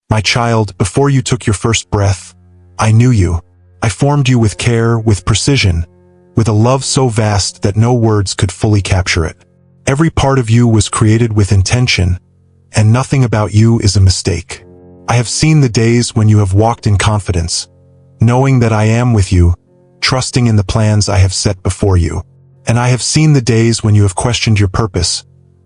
My child, before you took your first breath, I knew you. I formed you with care, with precision, with a love so vast that no words could fully capture it. Every part of you was created with intention, and nothing about you is a mistake. I have seen the days when you have walked in confidence, knowing that I am with you, trusting in the plans I have set before you. And I have seen the days when you have questioned your purpose,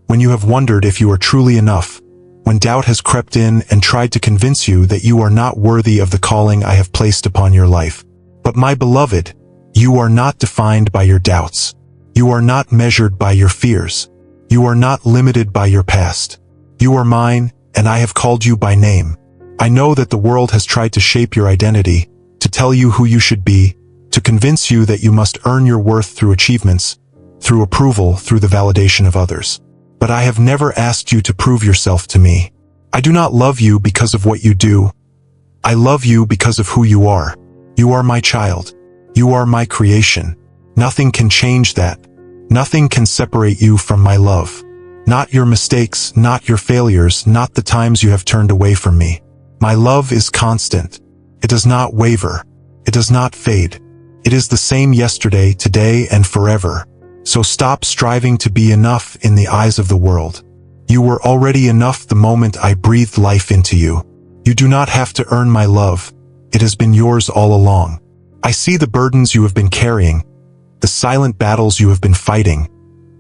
when you have wondered if you are truly enough, when doubt has crept in and tried to convince you that you are not worthy of the calling I have placed upon your life. But my beloved, you are not defined by your doubts. You are not measured by your fears. You are not limited by your past. You are mine, and I have called you by name. I know that the world has tried to shape your identity, to tell you who you should be, to convince you that you must earn your worth through achievements, through approval, through the validation of others. But I have never asked you to prove yourself to me. I do not love you because of what you do. I love you because of who you are. You are my child. You are my creation. Nothing can change that. Nothing can separate you from my love. Not your mistakes, not your failures, not the times you have turned away from me. My love is constant. It does not waver. It does not fade. It is the same yesterday, today, and forever. So stop striving to be enough in the eyes of the world. You were already enough the moment I breathed life into you. You do not have to earn my love. It has been yours all along. I see the burdens you have been carrying, the silent battles you have been fighting,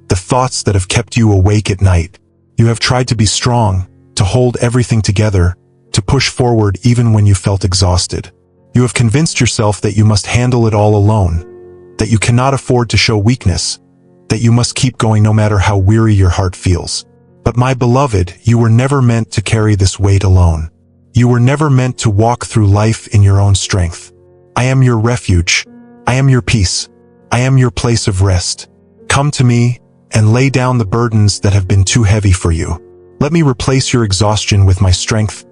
the thoughts that have kept you awake at night. You have tried to be strong, to hold everything together, to push forward even when you felt exhausted. You have convinced yourself that you must handle it all alone, that you cannot afford to show weakness, that you must keep going no matter how weary your heart feels. But my beloved, you were never meant to carry this weight alone. You were never meant to walk through life in your own strength. I am your refuge. I am your peace. I am your place of rest. Come to me and lay down the burdens that have been too heavy for you. Let me replace your exhaustion with my strength,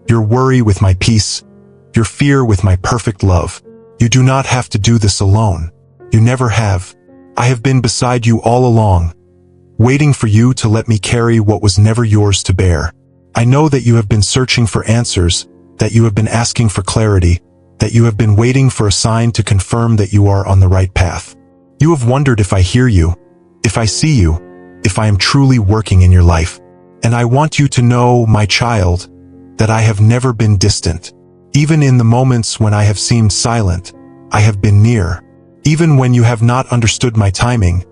your worry with my peace, your fear with my perfect love. You do not have to do this alone. You never have. I have been beside you all along, waiting for you to let me carry what was never yours to bear. I know that you have been searching for answers, that you have been asking for clarity, that you have been waiting for a sign to confirm that you are on the right path. You have wondered if I hear you, if I see you, if I am truly working in your life. And I want you to know, my child, that I have never been distant. Even in the moments when I have seemed silent, I have been near. Even when you have not understood my timing,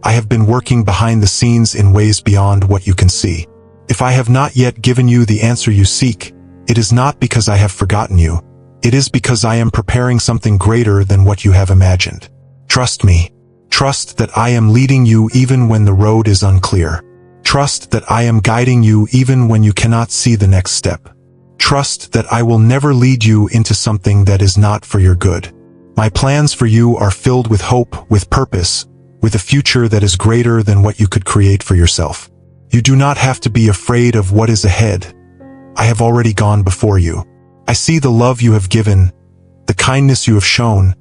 I have been working behind the scenes in ways beyond what you can see. If I have not yet given you the answer you seek, it is not because I have forgotten you. It is because I am preparing something greater than what you have imagined. Trust me. Trust that I am leading you even when the road is unclear. Trust that I am guiding you even when you cannot see the next step. Trust that I will never lead you into something that is not for your good. My plans for you are filled with hope, with purpose, with a future that is greater than what you could create for yourself. You do not have to be afraid of what is ahead. I have already gone before you. I see the love you have given, the kindness you have shown,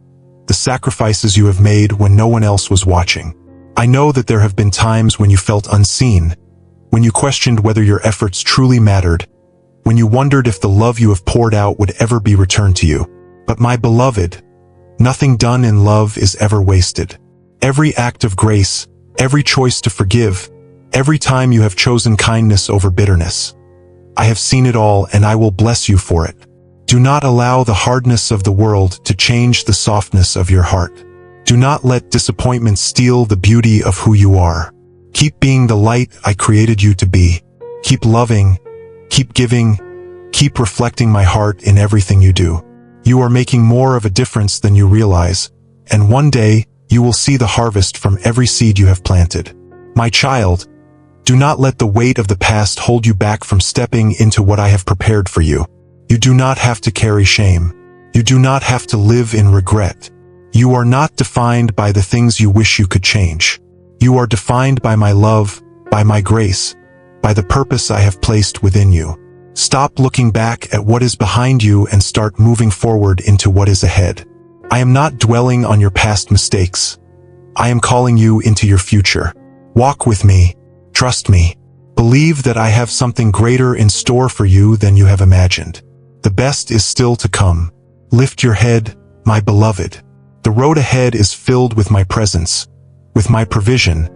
the sacrifices you have made when no one else was watching. I know that there have been times when you felt unseen, when you questioned whether your efforts truly mattered, when you wondered if the love you have poured out would ever be returned to you. But my beloved, nothing done in love is ever wasted. Every act of grace, every choice to forgive, every time you have chosen kindness over bitterness. I have seen it all and I will bless you for it. Do not allow the hardness of the world to change the softness of your heart. Do not let disappointment steal the beauty of who you are. Keep being the light I created you to be. Keep loving, keep giving, keep reflecting my heart in everything you do. You are making more of a difference than you realize, and one day you will see the harvest from every seed you have planted. My child, do not let the weight of the past hold you back from stepping into what I have prepared for you. You do not have to carry shame. You do not have to live in regret. You are not defined by the things you wish you could change. You are defined by my love, by my grace, by the purpose I have placed within you. Stop looking back at what is behind you and start moving forward into what is ahead. I am not dwelling on your past mistakes. I am calling you into your future. Walk with me. Trust me. Believe that I have something greater in store for you than you have imagined. The best is still to come. Lift your head, my beloved. The road ahead is filled with my presence, with my provision,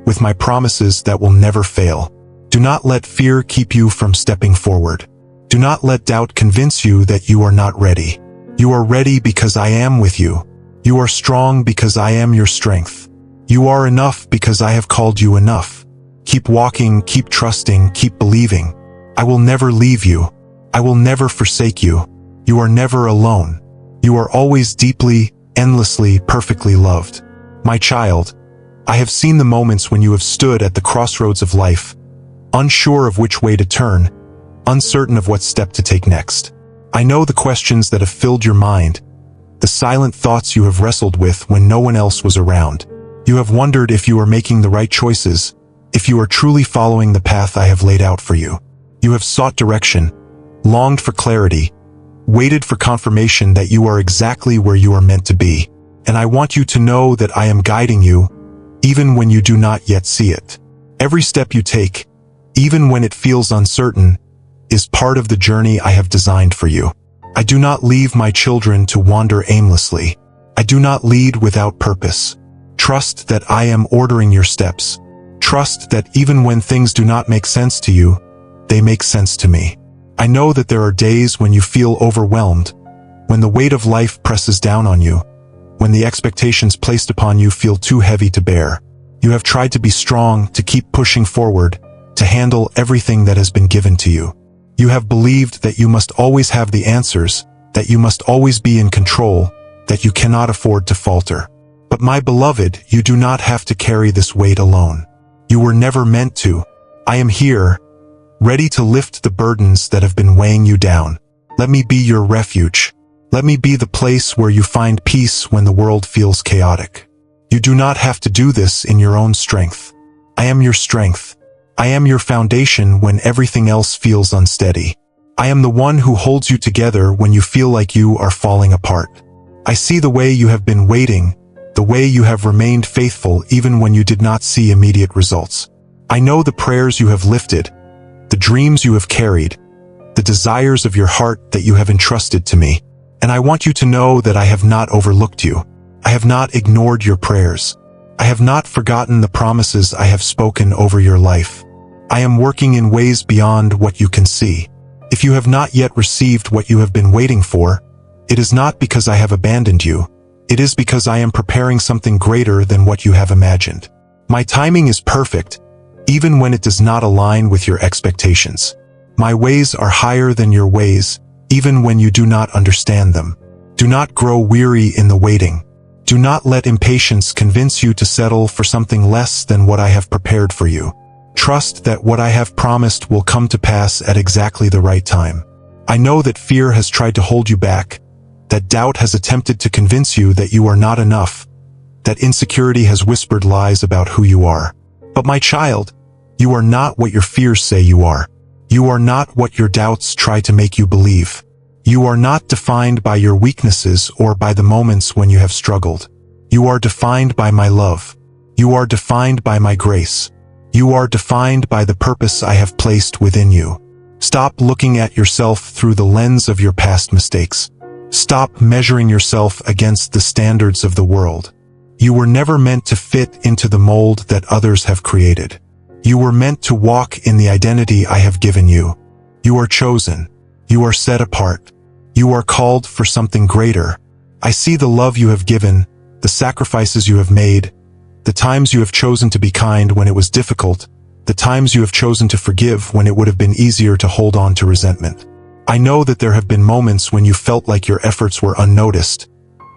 with my promises that will never fail. Do not let fear keep you from stepping forward. Do not let doubt convince you that you are not ready. You are ready because I am with you. You are strong because I am your strength. You are enough because I have called you enough. Keep walking, keep trusting, keep believing. I will never leave you. I will never forsake you. You are never alone. You are always deeply, endlessly, perfectly loved. My child, I have seen the moments when you have stood at the crossroads of life, unsure of which way to turn, uncertain of what step to take next. I know the questions that have filled your mind, the silent thoughts you have wrestled with when no one else was around. You have wondered if you are making the right choices, if you are truly following the path I have laid out for you. You have sought direction, longed for clarity, waited for confirmation that you are exactly where you are meant to be. And I want you to know that I am guiding you, even when you do not yet see it. Every step you take, even when it feels uncertain, is part of the journey I have designed for you. I do not leave my children to wander aimlessly. I do not lead without purpose. Trust that I am ordering your steps. Trust that even when things do not make sense to you, they make sense to me. I know that there are days when you feel overwhelmed, when the weight of life presses down on you, when the expectations placed upon you feel too heavy to bear. You have tried to be strong, to keep pushing forward, to handle everything that has been given to you. You have believed that you must always have the answers, that you must always be in control, that you cannot afford to falter. But my beloved, you do not have to carry this weight alone. You were never meant to. I am here, ready to lift the burdens that have been weighing you down. Let me be your refuge. Let me be the place where you find peace when the world feels chaotic. You do not have to do this in your own strength. I am your strength. I am your foundation when everything else feels unsteady. I am the one who holds you together when you feel like you are falling apart. I see the way you have been waiting, the way you have remained faithful even when you did not see immediate results. I know the prayers you have lifted, the dreams you have carried, the desires of your heart that you have entrusted to me. And I want you to know that I have not overlooked you. I have not ignored your prayers. I have not forgotten the promises I have spoken over your life. I am working in ways beyond what you can see. If you have not yet received what you have been waiting for, it is not because I have abandoned you. It is because I am preparing something greater than what you have imagined. My timing is perfect, even when it does not align with your expectations. My ways are higher than your ways, even when you do not understand them. Do not grow weary in the waiting. Do not let impatience convince you to settle for something less than what I have prepared for you. Trust that what I have promised will come to pass at exactly the right time. I know that fear has tried to hold you back, that doubt has attempted to convince you that you are not enough, that insecurity has whispered lies about who you are. But my child, you are not what your fears say you are. You are not what your doubts try to make you believe. You are not defined by your weaknesses or by the moments when you have struggled. You are defined by my love. You are defined by my grace. You are defined by the purpose I have placed within you. Stop looking at yourself through the lens of your past mistakes. Stop measuring yourself against the standards of the world. You were never meant to fit into the mold that others have created. You were meant to walk in the identity I have given you. You are chosen. You are set apart. You are called for something greater. I see the love you have given, the sacrifices you have made, the times you have chosen to be kind when it was difficult, the times you have chosen to forgive when it would have been easier to hold on to resentment. I know that there have been moments when you felt like your efforts were unnoticed,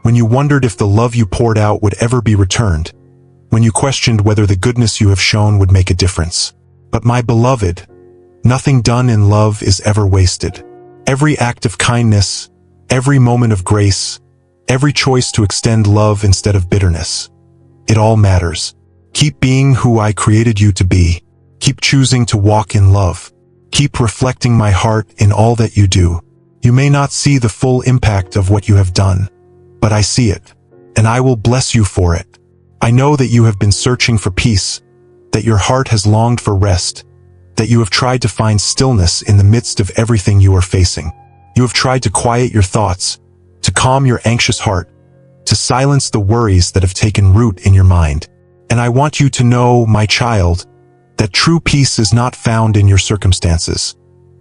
when you wondered if the love you poured out would ever be returned, when you questioned whether the goodness you have shown would make a difference. But my beloved, nothing done in love is ever wasted. Every act of kindness, every moment of grace, every choice to extend love instead of bitterness, it all matters. Keep being who I created you to be. Keep choosing to walk in love. Keep reflecting my heart in all that you do. You may not see the full impact of what you have done, but I see it, and I will bless you for it. I know that you have been searching for peace, that your heart has longed for rest, that you have tried to find stillness in the midst of everything you are facing. You have tried to quiet your thoughts, to calm your anxious heart, to silence the worries that have taken root in your mind. And I want you to know, my child, that true peace is not found in your circumstances.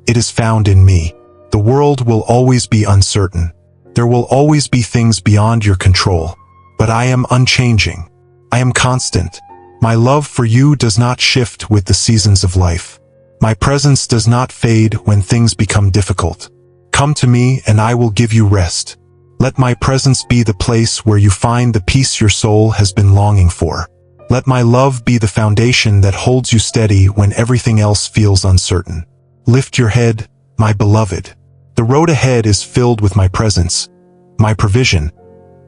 It is found in me. The world will always be uncertain. There will always be things beyond your control. But I am unchanging. I am constant. My love for you does not shift with the seasons of life. My presence does not fade when things become difficult. Come to me and I will give you rest. Let my presence be the place where you find the peace your soul has been longing for. Let my love be the foundation that holds you steady when everything else feels uncertain. Lift your head, my beloved. The road ahead is filled with my presence, my provision,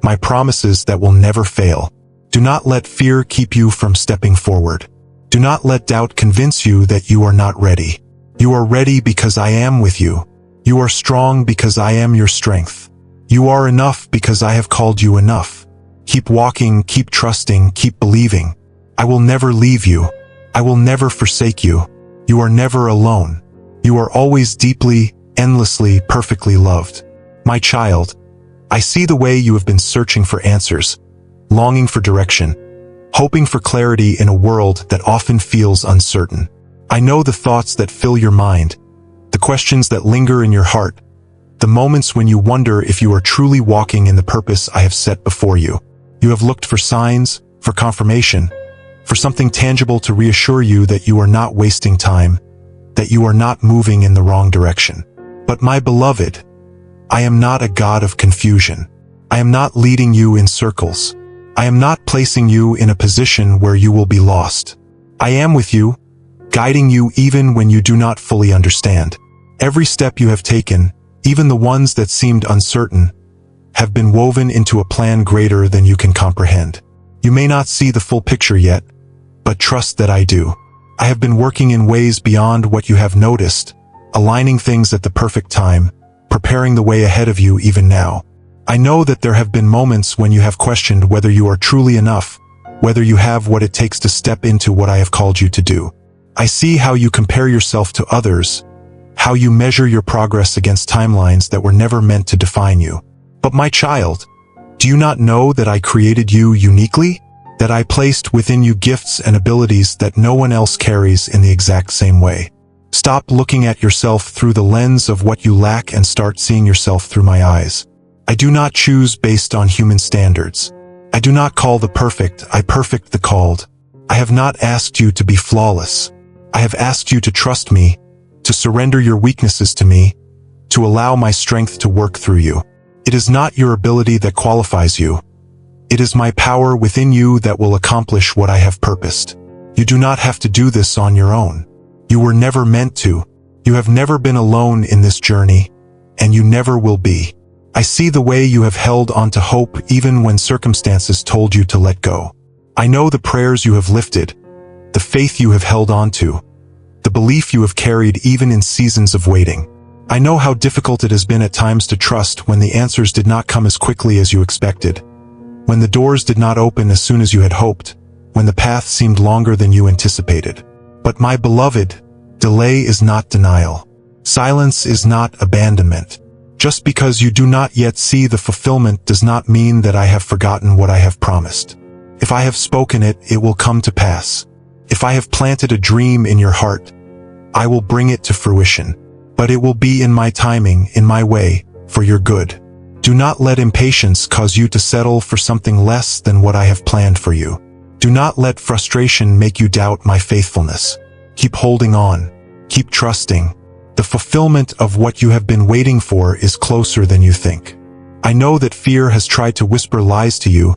my promises that will never fail. Do not let fear keep you from stepping forward. Do not let doubt convince you that you are not ready. You are ready because I am with you. You are strong because I am your strength. You are enough because I have called you enough. Keep walking, keep trusting, keep believing. I will never leave you. I will never forsake you. You are never alone. You are always deeply, endlessly, perfectly loved. My child, I see the way you have been searching for answers, longing for direction, hoping for clarity in a world that often feels uncertain. I know the thoughts that fill your mind, the questions that linger in your heart, the moments when you wonder if you are truly walking in the purpose I have set before you. You have looked for signs, for confirmation, for something tangible to reassure you that you are not wasting time, that you are not moving in the wrong direction. But my beloved, I am not a God of confusion. I am not leading you in circles. I am not placing you in a position where you will be lost. I am with you, guiding you even when you do not fully understand. Every step you have taken, even the ones that seemed uncertain, have been woven into a plan greater than you can comprehend. You may not see the full picture yet, but trust that I do. I have been working in ways beyond what you have noticed, aligning things at the perfect time, preparing the way ahead of you even now. I know that there have been moments when you have questioned whether you are truly enough, whether you have what it takes to step into what I have called you to do. I see how you compare yourself to others, how you measure your progress against timelines that were never meant to define you. But my child, do you not know that I created you uniquely? That I placed within you gifts and abilities that no one else carries in the exact same way? Stop looking at yourself through the lens of what you lack and start seeing yourself through my eyes. I do not choose based on human standards. I do not call the perfect, I perfect the called. I have not asked you to be flawless. I have asked you to trust me, to surrender your weaknesses to me, to allow my strength to work through you. It is not your ability that qualifies you. It is my power within you that will accomplish what I have purposed. You do not have to do this on your own. You were never meant to. You have never been alone in this journey, and you never will be. I see the way you have held on to hope even when circumstances told you to let go. I know the prayers you have lifted, the faith you have held on to, the belief you have carried even in seasons of waiting. I know how difficult it has been at times to trust when the answers did not come as quickly as you expected, when the doors did not open as soon as you had hoped, when the path seemed longer than you anticipated. But my beloved, delay is not denial. Silence is not abandonment. Just because you do not yet see the fulfillment does not mean that I have forgotten what I have promised. If I have spoken it, it will come to pass. If I have planted a dream in your heart, I will bring it to fruition. But it will be in my timing, in my way, for your good. Do not let impatience cause you to settle for something less than what I have planned for you. Do not let frustration make you doubt my faithfulness. Keep holding on. Keep trusting. The fulfillment of what you have been waiting for is closer than you think. I know that fear has tried to whisper lies to you,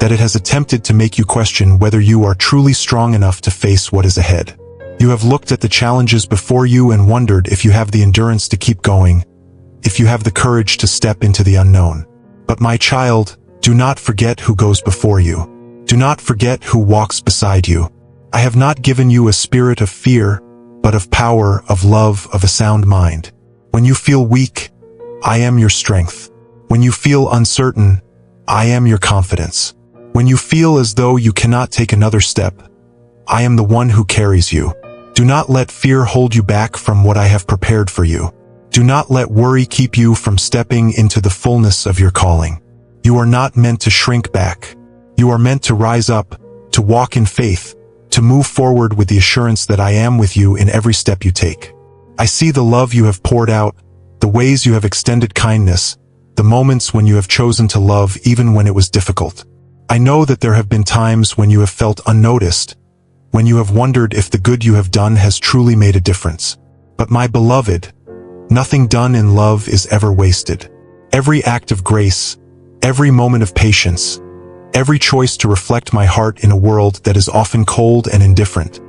that it has attempted to make you question whether you are truly strong enough to face what is ahead. You have looked at the challenges before you and wondered if you have the endurance to keep going, if you have the courage to step into the unknown. But my child, do not forget who goes before you. Do not forget who walks beside you. I have not given you a spirit of fear, but of power, of love, of a sound mind. When you feel weak, I am your strength. When you feel uncertain, I am your confidence. When you feel as though you cannot take another step, I am the one who carries you. Do not let fear hold you back from what I have prepared for you. Do not let worry keep you from stepping into the fullness of your calling. You are not meant to shrink back. You are meant to rise up, to walk in faith, to move forward with the assurance that I am with you in every step you take. I see the love you have poured out, the ways you have extended kindness, the moments when you have chosen to love even when it was difficult. I know that there have been times when you have felt unnoticed, when you have wondered if the good you have done has truly made a difference. But my beloved, nothing done in love is ever wasted. Every act of grace, every moment of patience, every choice to reflect my heart in a world that is often cold and indifferent,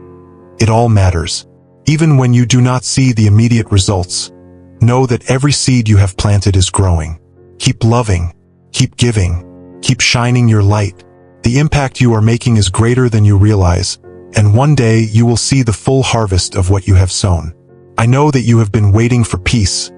it all matters. Even when you do not see the immediate results, know that every seed you have planted is growing. Keep loving, keep giving, keep shining your light. The impact you are making is greater than you realize, and one day you will see the full harvest of what you have sown. I know that you have been waiting for peace,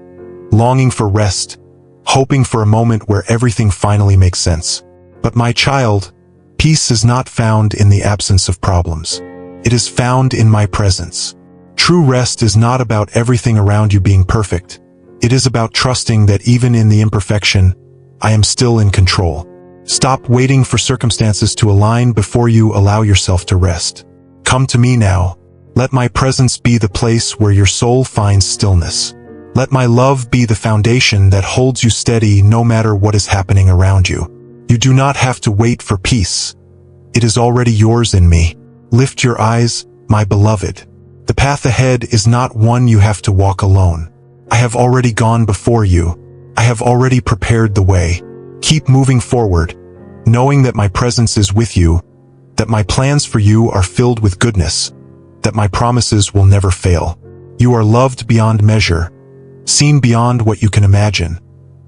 longing for rest, hoping for a moment where everything finally makes sense. But my child, peace is not found in the absence of problems. It is found in my presence. True rest is not about everything around you being perfect. It is about trusting that even in the imperfection, I am still in control. Stop waiting for circumstances to align before you allow yourself to rest. Come to me now. Let my presence be the place where your soul finds stillness. Let my love be the foundation that holds you steady no matter what is happening around you. You do not have to wait for peace. It is already yours in me. Lift your eyes, my beloved. The path ahead is not one you have to walk alone. I have already gone before you. I have already prepared the way. Keep moving forward, knowing that my presence is with you, that my plans for you are filled with goodness, that my promises will never fail. You are loved beyond measure, seen beyond what you can imagine,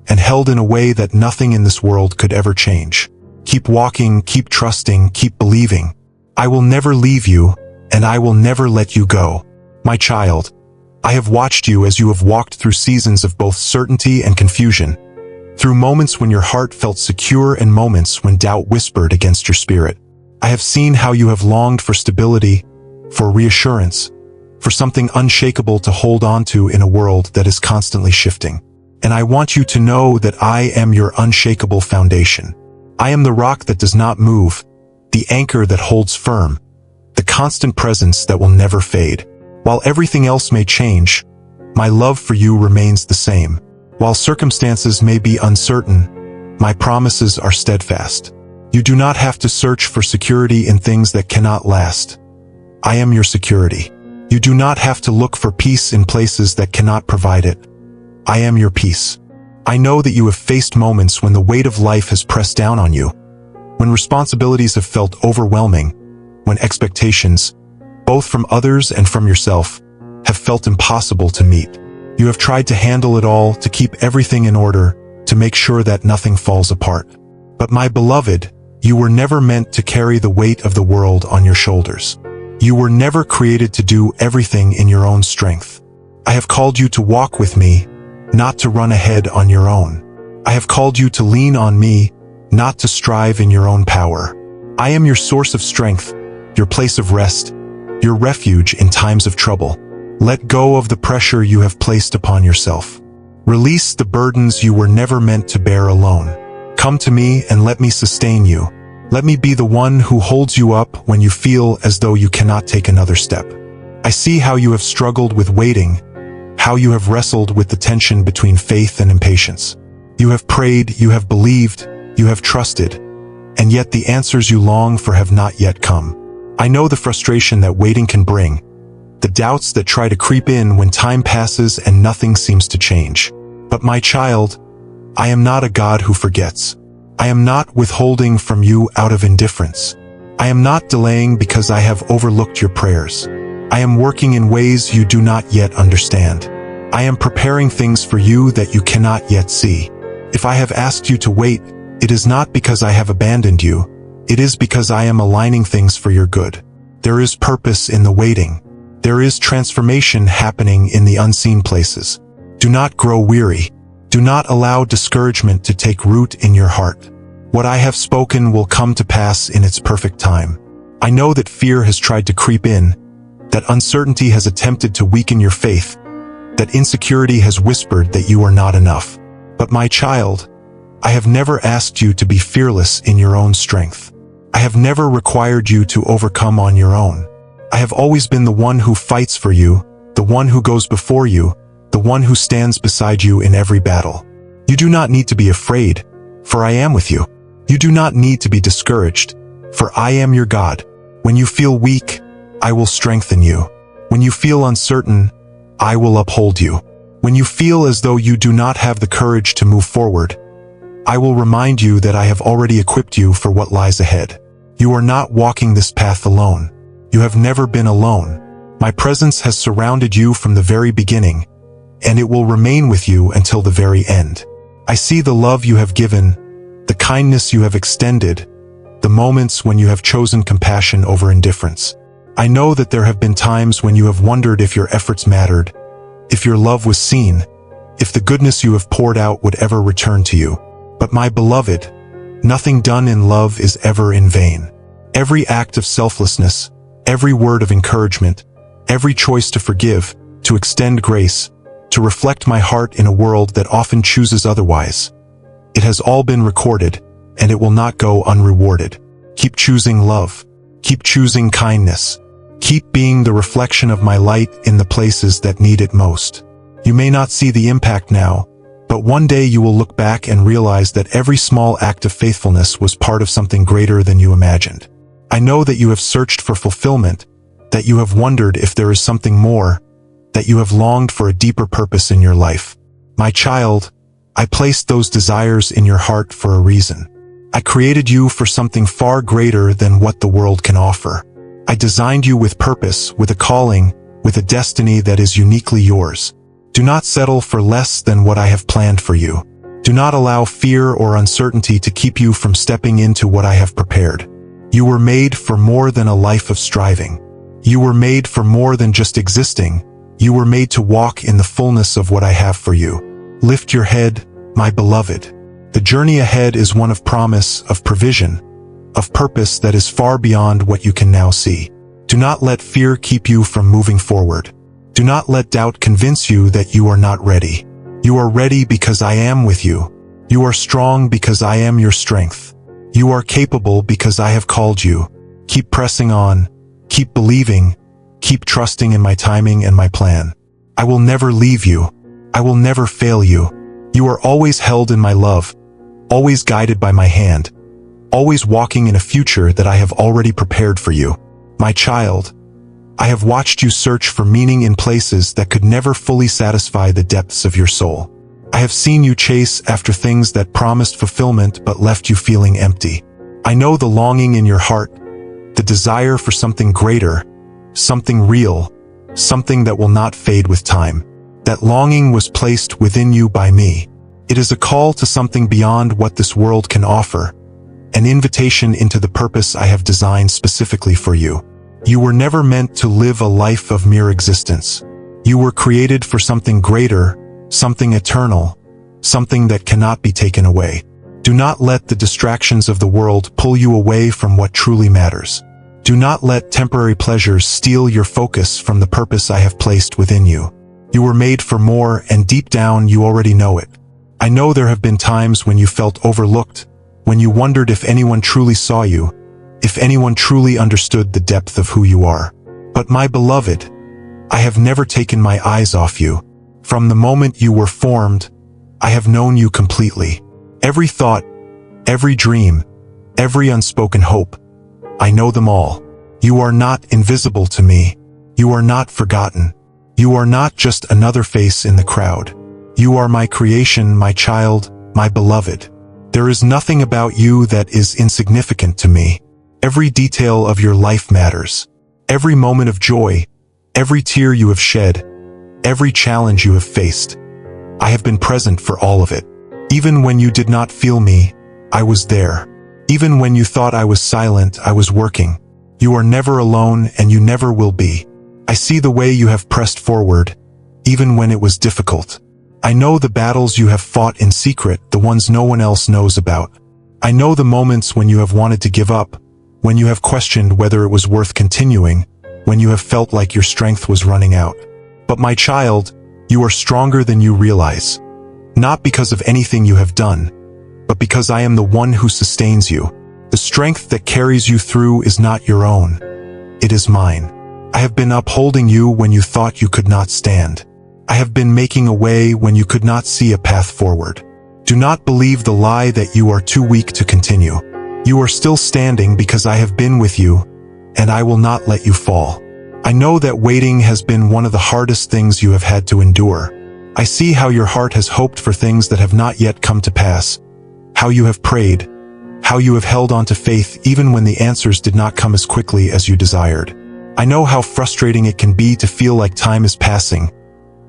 and held in a way that nothing in this world could ever change. Keep walking, keep trusting, keep believing. I will never leave you, and I will never let you go. My child, I have watched you as you have walked through seasons of both certainty and confusion, through moments when your heart felt secure and moments when doubt whispered against your spirit. I have seen how you have longed for stability, for reassurance, for something unshakable to hold on to in a world that is constantly shifting. And I want you to know that I am your unshakable foundation. I am the rock that does not move, the anchor that holds firm, the constant presence that will never fade. While everything else may change, my love for you remains the same. While circumstances may be uncertain, my promises are steadfast. You do not have to search for security in things that cannot last. I am your security. You do not have to look for peace in places that cannot provide it. I am your peace. I know that you have faced moments when the weight of life has pressed down on you, when responsibilities have felt overwhelming, when expectations, both from others and from yourself, have felt impossible to meet. You have tried to handle it all, to keep everything in order, to make sure that nothing falls apart. But my beloved, you were never meant to carry the weight of the world on your shoulders. You were never created to do everything in your own strength. I have called you to walk with me, not to run ahead on your own. I have called you to lean on me, not to strive in your own power. I am your source of strength, your place of rest, your refuge in times of trouble. Let go of the pressure you have placed upon yourself. Release the burdens you were never meant to bear alone. Come to me and let me sustain you. Let me be the one who holds you up when you feel as though you cannot take another step. I see how you have struggled with waiting, how you have wrestled with the tension between faith and impatience. You have prayed, you have believed, you have trusted, and yet the answers you long for have not yet come. I know the frustration that waiting can bring, the doubts that try to creep in when time passes and nothing seems to change. But my child, I am not a God who forgets. I am not withholding from you out of indifference. I am not delaying because I have overlooked your prayers. I am working in ways you do not yet understand. I am preparing things for you that you cannot yet see. If I have asked you to wait, it is not because I have abandoned you. It is because I am aligning things for your good. There is purpose in the waiting. There is transformation happening in the unseen places. Do not grow weary. Do not allow discouragement to take root in your heart. What I have spoken will come to pass in its perfect time. I know that fear has tried to creep in, that uncertainty has attempted to weaken your faith, that insecurity has whispered that you are not enough. But my child, I have never asked you to be fearless in your own strength. I have never required you to overcome on your own. I have always been the one who fights for you, the one who goes before you, the one who stands beside you in every battle. You do not need to be afraid, for I am with you. You do not need to be discouraged, for I am your God. When you feel weak, I will strengthen you. When you feel uncertain, I will uphold you. When you feel as though you do not have the courage to move forward, I will remind you that I have already equipped you for what lies ahead. You are not walking this path alone. You have never been alone. My presence has surrounded you from the very beginning, and it will remain with you until the very end. I see the love you have given, the kindness you have extended, the moments when you have chosen compassion over indifference. I know that there have been times when you have wondered if your efforts mattered, if your love was seen, if the goodness you have poured out would ever return to you. But my beloved, nothing done in love is ever in vain. Every act of selflessness, every word of encouragement, every choice to forgive, to extend grace, to reflect my heart in a world that often chooses otherwise, it has all been recorded, and it will not go unrewarded. Keep choosing love. Keep choosing kindness. Keep being the reflection of my light in the places that need it most. You may not see the impact now, but one day you will look back and realize that every small act of faithfulness was part of something greater than you imagined. I know that you have searched for fulfillment, that you have wondered if there is something more, that you have longed for a deeper purpose in your life. My child, I placed those desires in your heart for a reason. I created you for something far greater than what the world can offer. I designed you with purpose, with a calling, with a destiny that is uniquely yours. Do not settle for less than what I have planned for you. Do not allow fear or uncertainty to keep you from stepping into what I have prepared. You were made for more than a life of striving. You were made for more than just existing. You were made to walk in the fullness of what I have for you. Lift your head, my beloved. The journey ahead is one of promise, of provision, of purpose that is far beyond what you can now see. Do not let fear keep you from moving forward. Do not let doubt convince you that you are not ready. You are ready because I am with you. You are strong because I am your strength. You are capable because I have called you. Keep pressing on. Keep believing. Keep trusting in my timing and my plan. I will never leave you. I will never fail you. You are always held in my love, always guided by my hand, always walking in a future that I have already prepared for you. My child, I have watched you search for meaning in places that could never fully satisfy the depths of your soul. I have seen you chase after things that promised fulfillment but left you feeling empty. I know the longing in your heart, the desire for something greater, something real, something that will not fade with time. That longing was placed within you by me. It is a call to something beyond what this world can offer, an invitation into the purpose I have designed specifically for you. You were never meant to live a life of mere existence. You were created for something greater, something eternal, something that cannot be taken away. Do not let the distractions of the world pull you away from what truly matters. Do not let temporary pleasures steal your focus from the purpose I have placed within you. You were made for more, and deep down you already know it. I know there have been times when you felt overlooked, when you wondered if anyone truly saw you, if anyone truly understood the depth of who you are. But my beloved, I have never taken my eyes off you. From the moment you were formed, I have known you completely. Every thought, every dream, every unspoken hope, I know them all. You are not invisible to me. You are not forgotten. You are not just another face in the crowd. You are my creation, my child, my beloved. There is nothing about you that is insignificant to me. Every detail of your life matters. Every moment of joy, every tear you have shed, every challenge you have faced. I have been present for all of it. Even when you did not feel me, I was there. Even when you thought I was silent, I was working. You are never alone, and you never will be. I see the way you have pressed forward, even when it was difficult. I know the battles you have fought in secret, the ones no one else knows about. I know the moments when you have wanted to give up, when you have questioned whether it was worth continuing, when you have felt like your strength was running out. But my child, you are stronger than you realize. Not because of anything you have done, but because I am the one who sustains you. The strength that carries you through is not your own. It is mine. I have been upholding you when you thought you could not stand. I have been making a way when you could not see a path forward. Do not believe the lie that you are too weak to continue. You are still standing because I have been with you, and I will not let you fall. I know that waiting has been one of the hardest things you have had to endure. I see how your heart has hoped for things that have not yet come to pass, how you have prayed, how you have held on to faith even when the answers did not come as quickly as you desired. I know how frustrating it can be to feel like time is passing,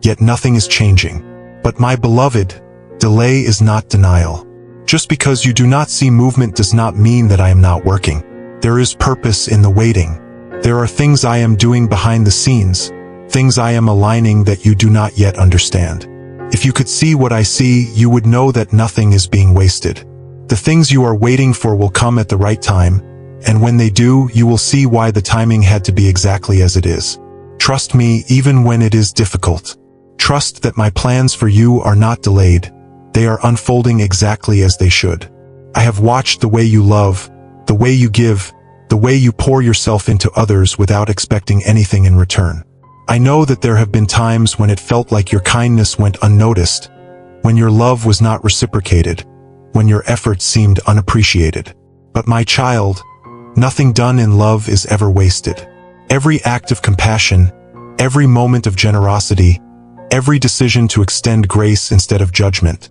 yet nothing is changing. But my beloved, delay is not denial. Just because you do not see movement does not mean that I am not working. There is purpose in the waiting. There are things I am doing behind the scenes, things I am aligning that you do not yet understand. If you could see what I see, you would know that nothing is being wasted. The things you are waiting for will come at the right time, and when they do, you will see why the timing had to be exactly as it is. Trust me even when it is difficult. Trust that my plans for you are not delayed. They are unfolding exactly as they should. I have watched the way you love, the way you give, the way you pour yourself into others without expecting anything in return. I know that there have been times when it felt like your kindness went unnoticed, when your love was not reciprocated, when your efforts seemed unappreciated. But my child, nothing done in love is ever wasted. Every act of compassion, every moment of generosity, every decision to extend grace instead of judgment,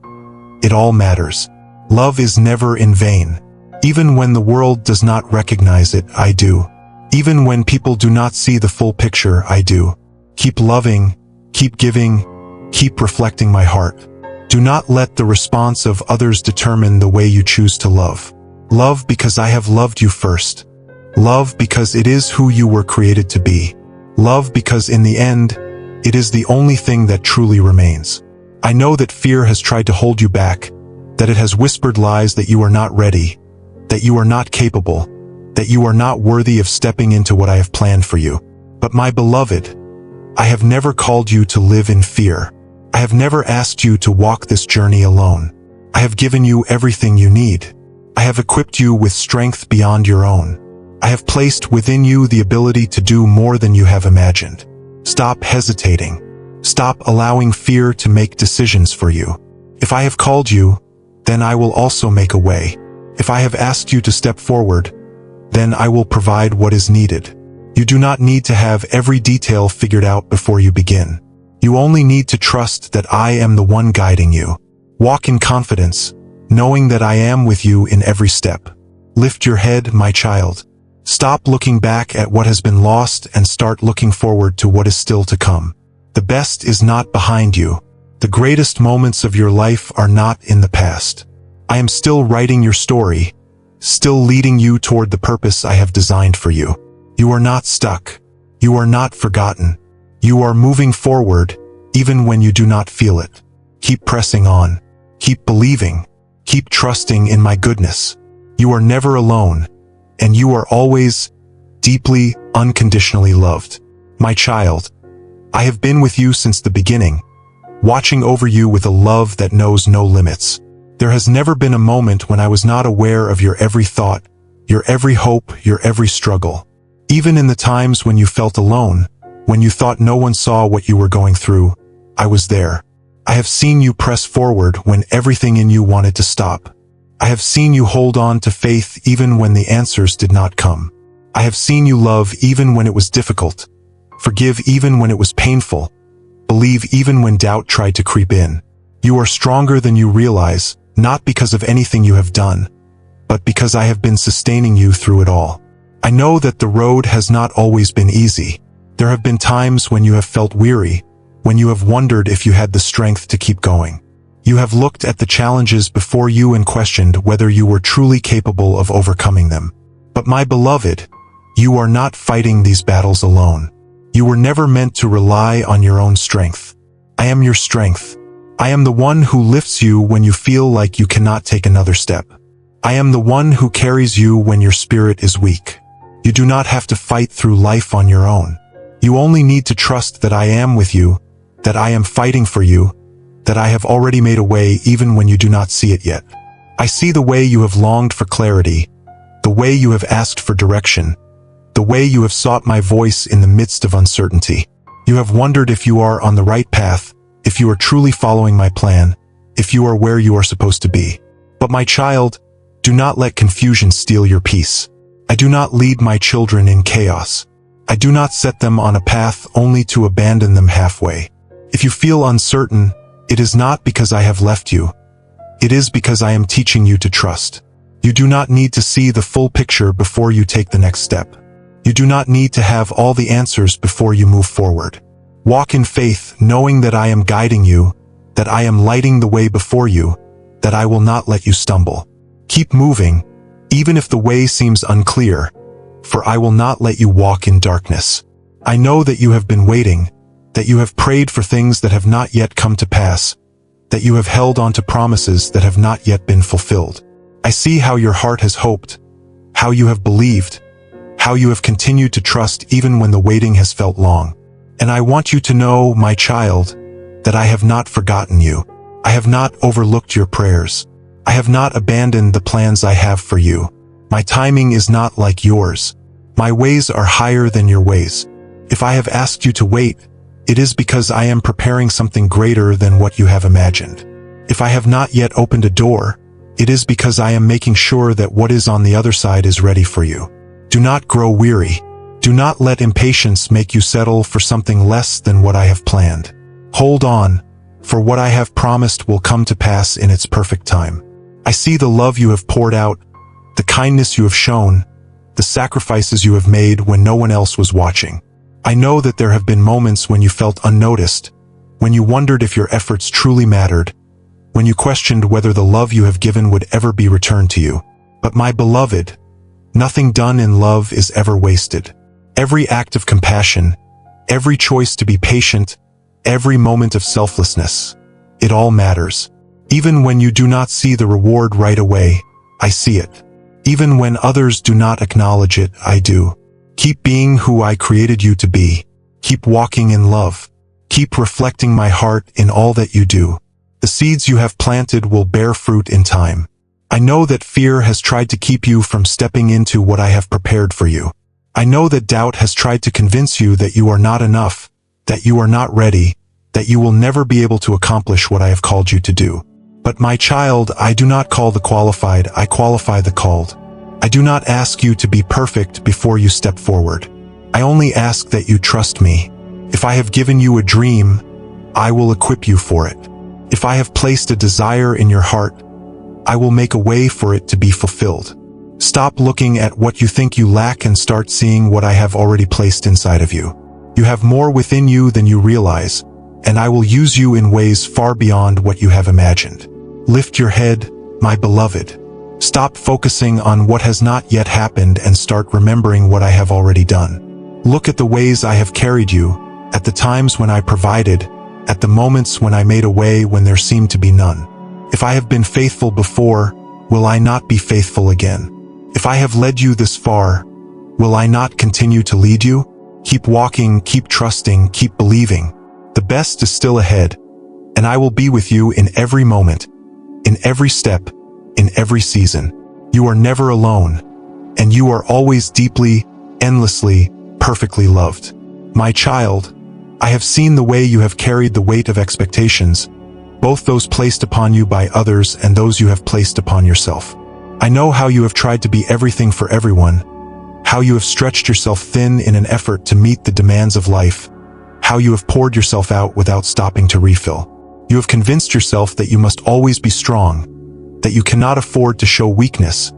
it all matters. Love is never in vain. Even when the world does not recognize it, I do. Even when people do not see the full picture, I do. Keep loving, keep giving, keep reflecting my heart. Do not let the response of others determine the way you choose to love. Love because I have loved you first. Love because it is who you were created to be. Love because in the end, it is the only thing that truly remains. I know that fear has tried to hold you back, that it has whispered lies that you are not ready, that you are not capable, that you are not worthy of stepping into what I have planned for you. But my beloved, I have never called you to live in fear. I have never asked you to walk this journey alone. I have given you everything you need. I have equipped you with strength beyond your own. I have placed within you the ability to do more than you have imagined. Stop hesitating. Stop allowing fear to make decisions for you. If I have called you, then I will also make a way. If I have asked you to step forward, then I will provide what is needed. You do not need to have every detail figured out before you begin. You only need to trust that I am the one guiding you. Walk in confidence, knowing that I am with you in every step. Lift your head, my child. Stop looking back at what has been lost and start looking forward to what is still to come. The best is not behind you. The greatest moments of your life are not in the past. I am still writing your story, still leading you toward the purpose I have designed for you. You are not stuck. You are not forgotten. You are moving forward, even when you do not feel it. Keep pressing on. Keep believing. Keep trusting in my goodness. You are never alone, and you are always deeply, unconditionally loved. My child, I have been with you since the beginning, watching over you with a love that knows no limits. There has never been a moment when I was not aware of your every thought, your every hope, your every struggle. Even in the times when you felt alone, when you thought no one saw what you were going through, I was there. I have seen you press forward when everything in you wanted to stop. I have seen you hold on to faith even when the answers did not come. I have seen you love even when it was difficult, forgive even when it was painful, believe even when doubt tried to creep in. You are stronger than you realize, not because of anything you have done, but because I have been sustaining you through it all. I know that the road has not always been easy. There have been times when you have felt weary, when you have wondered if you had the strength to keep going. You have looked at the challenges before you and questioned whether you were truly capable of overcoming them. But my beloved, you are not fighting these battles alone. You were never meant to rely on your own strength. I am your strength. I am the one who lifts you when you feel like you cannot take another step. I am the one who carries you when your spirit is weak. You do not have to fight through life on your own. You only need to trust that I am with you, that I am fighting for you, that I have already made a way even when you do not see it yet. I see the way you have longed for clarity, the way you have asked for direction, the way you have sought my voice in the midst of uncertainty. You have wondered if you are on the right path, if you are truly following my plan, if you are where you are supposed to be. But my child, do not let confusion steal your peace. I do not lead my children in chaos. I do not set them on a path only to abandon them halfway. If you feel uncertain, it is not because I have left you. It is because I am teaching you to trust. You do not need to see the full picture before you take the next step. You do not need to have all the answers before you move forward. Walk in faith, knowing that I am guiding you, that I am lighting the way before you, that I will not let you stumble. Keep moving, even if the way seems unclear, for I will not let you walk in darkness. I know that you have been waiting, that you have prayed for things that have not yet come to pass, that you have held on to promises that have not yet been fulfilled. I see how your heart has hoped, how you have believed, how you have continued to trust even when the waiting has felt long. And I want you to know, my child, that I have not forgotten you. I have not overlooked your prayers. I have not abandoned the plans I have for you. My timing is not like yours. My ways are higher than your ways. If I have asked you to wait, it is because I am preparing something greater than what you have imagined. If I have not yet opened a door, it is because I am making sure that what is on the other side is ready for you. Do not grow weary. Do not let impatience make you settle for something less than what I have planned. Hold on, for what I have promised will come to pass in its perfect time. I see the love you have poured out, the kindness you have shown, the sacrifices you have made when no one else was watching. I know that there have been moments when you felt unnoticed, when you wondered if your efforts truly mattered, when you questioned whether the love you have given would ever be returned to you. But my beloved, nothing done in love is ever wasted. Every act of compassion, every choice to be patient, every moment of selflessness, it all matters. Even when you do not see the reward right away, I see it. Even when others do not acknowledge it, I do. Keep being who I created you to be. Keep walking in love. Keep reflecting my heart in all that you do. The seeds you have planted will bear fruit in time. I know that fear has tried to keep you from stepping into what I have prepared for you. I know that doubt has tried to convince you that you are not enough, that you are not ready, that you will never be able to accomplish what I have called you to do. But my child, I do not call the qualified, I qualify the called. I do not ask you to be perfect before you step forward. I only ask that you trust me. If I have given you a dream, I will equip you for it. If I have placed a desire in your heart, I will make a way for it to be fulfilled. Stop looking at what you think you lack and start seeing what I have already placed inside of you. You have more within you than you realize, and I will use you in ways far beyond what you have imagined. Lift your head, my beloved. Stop focusing on what has not yet happened and start remembering what I have already done. Look at the ways I have carried you, at the times when I provided, at the moments when I made a way when there seemed to be none. If I have been faithful before, will I not be faithful again? If I have led you this far, will I not continue to lead you? Keep walking, keep trusting, keep believing. The best is still ahead, and I will be with you in every moment, in every step, in every season. You are never alone, and you are always deeply, endlessly, perfectly loved. My child, I have seen the way you have carried the weight of expectations, both those placed upon you by others and those you have placed upon yourself. I know how you have tried to be everything for everyone, how you have stretched yourself thin in an effort to meet the demands of life, how you have poured yourself out without stopping to refill. You have convinced yourself that you must always be strong, that you cannot afford to show weakness,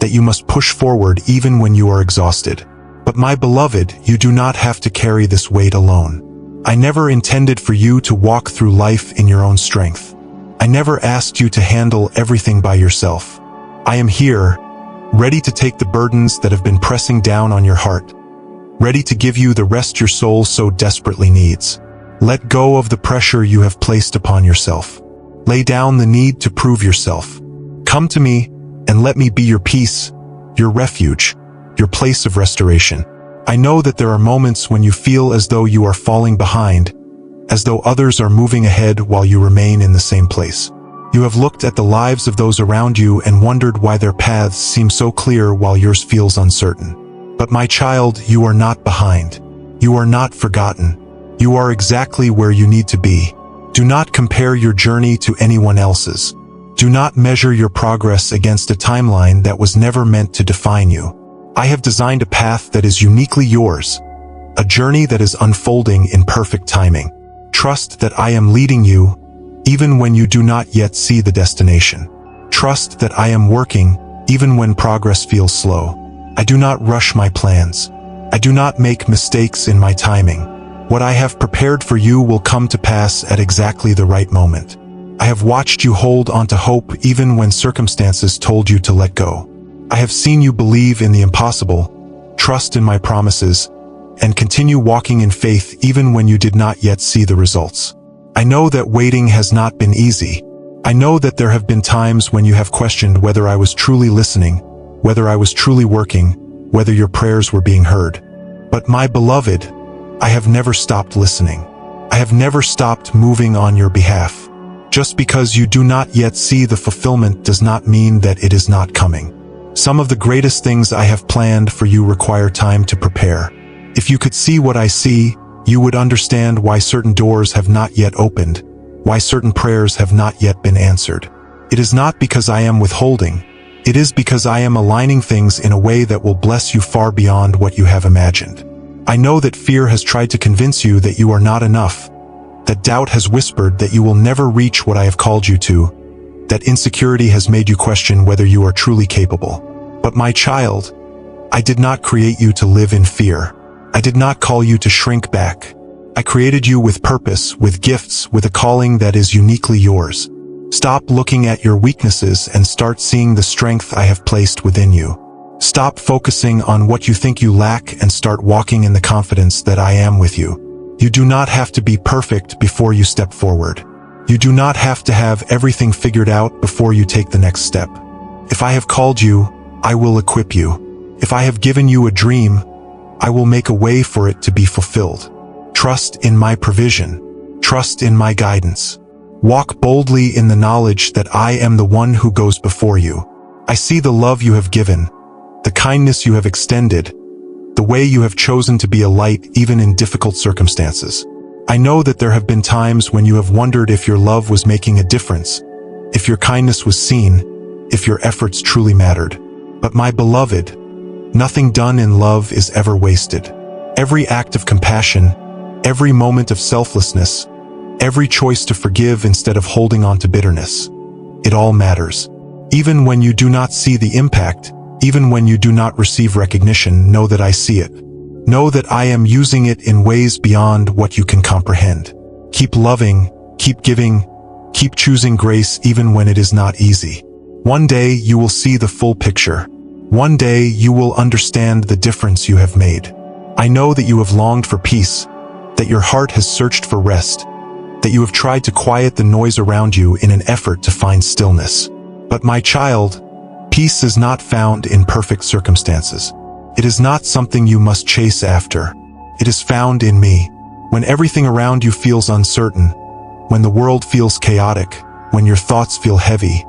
that you must push forward even when you are exhausted. But my beloved, you do not have to carry this weight alone. I never intended for you to walk through life in your own strength. I never asked you to handle everything by yourself. I am here, ready to take the burdens that have been pressing down on your heart, ready to give you the rest your soul so desperately needs. Let go of the pressure you have placed upon yourself. Lay down the need to prove yourself. Come to me and let me be your peace, your refuge, your place of restoration. I know that there are moments when you feel as though you are falling behind, as though others are moving ahead while you remain in the same place. You have looked at the lives of those around you and wondered why their paths seem so clear while yours feels uncertain. But my child, you are not behind. You are not forgotten. You are exactly where you need to be. Do not compare your journey to anyone else's. Do not measure your progress against a timeline that was never meant to define you. I have designed a path that is uniquely yours, a journey that is unfolding in perfect timing. Trust that I am leading you, even when you do not yet see the destination. Trust that I am working, even when progress feels slow. I do not rush my plans. I do not make mistakes in my timing. What I have prepared for you will come to pass at exactly the right moment. I have watched you hold onto hope even when circumstances told you to let go. I have seen you believe in the impossible, trust in my promises, and continue walking in faith even when you did not yet see the results. I know that waiting has not been easy. I know that there have been times when you have questioned whether I was truly listening, whether I was truly working, whether your prayers were being heard. But my beloved, I have never stopped listening. I have never stopped moving on your behalf. Just because you do not yet see the fulfillment does not mean that it is not coming. Some of the greatest things I have planned for you require time to prepare. If you could see what I see, you would understand why certain doors have not yet opened, why certain prayers have not yet been answered. It is not because I am withholding. It is because I am aligning things in a way that will bless you far beyond what you have imagined. I know that fear has tried to convince you that you are not enough, that doubt has whispered that you will never reach what I have called you to, that insecurity has made you question whether you are truly capable. But my child, I did not create you to live in fear. I did not call you to shrink back. I created you with purpose, with gifts, with a calling that is uniquely yours. Stop looking at your weaknesses and start seeing the strength I have placed within you. Stop focusing on what you think you lack and start walking in the confidence that I am with you. You do not have to be perfect before you step forward. You do not have to have everything figured out before you take the next step. If I have called you, I will equip you. If I have given you a dream, I will make a way for it to be fulfilled. Trust in my provision. Trust in my guidance. Walk boldly in the knowledge that I am the one who goes before you. I see the love you have given, the kindness you have extended, the way you have chosen to be a light even in difficult circumstances. I know that there have been times when you have wondered if your love was making a difference, if your kindness was seen, if your efforts truly mattered. But my beloved, nothing done in love is ever wasted. Every act of compassion, every moment of selflessness, every choice to forgive instead of holding on to bitterness, it all matters. Even when you do not see the impact, even when you do not receive recognition, know that I see it. Know that I am using it in ways beyond what you can comprehend. Keep loving, keep giving, keep choosing grace even when it is not easy. One day you will see the full picture. One day you will understand the difference you have made. I know that you have longed for peace, that your heart has searched for rest, that you have tried to quiet the noise around you in an effort to find stillness. But my child, peace is not found in perfect circumstances. It is not something you must chase after. It is found in me. When everything around you feels uncertain, when the world feels chaotic, when your thoughts feel heavy,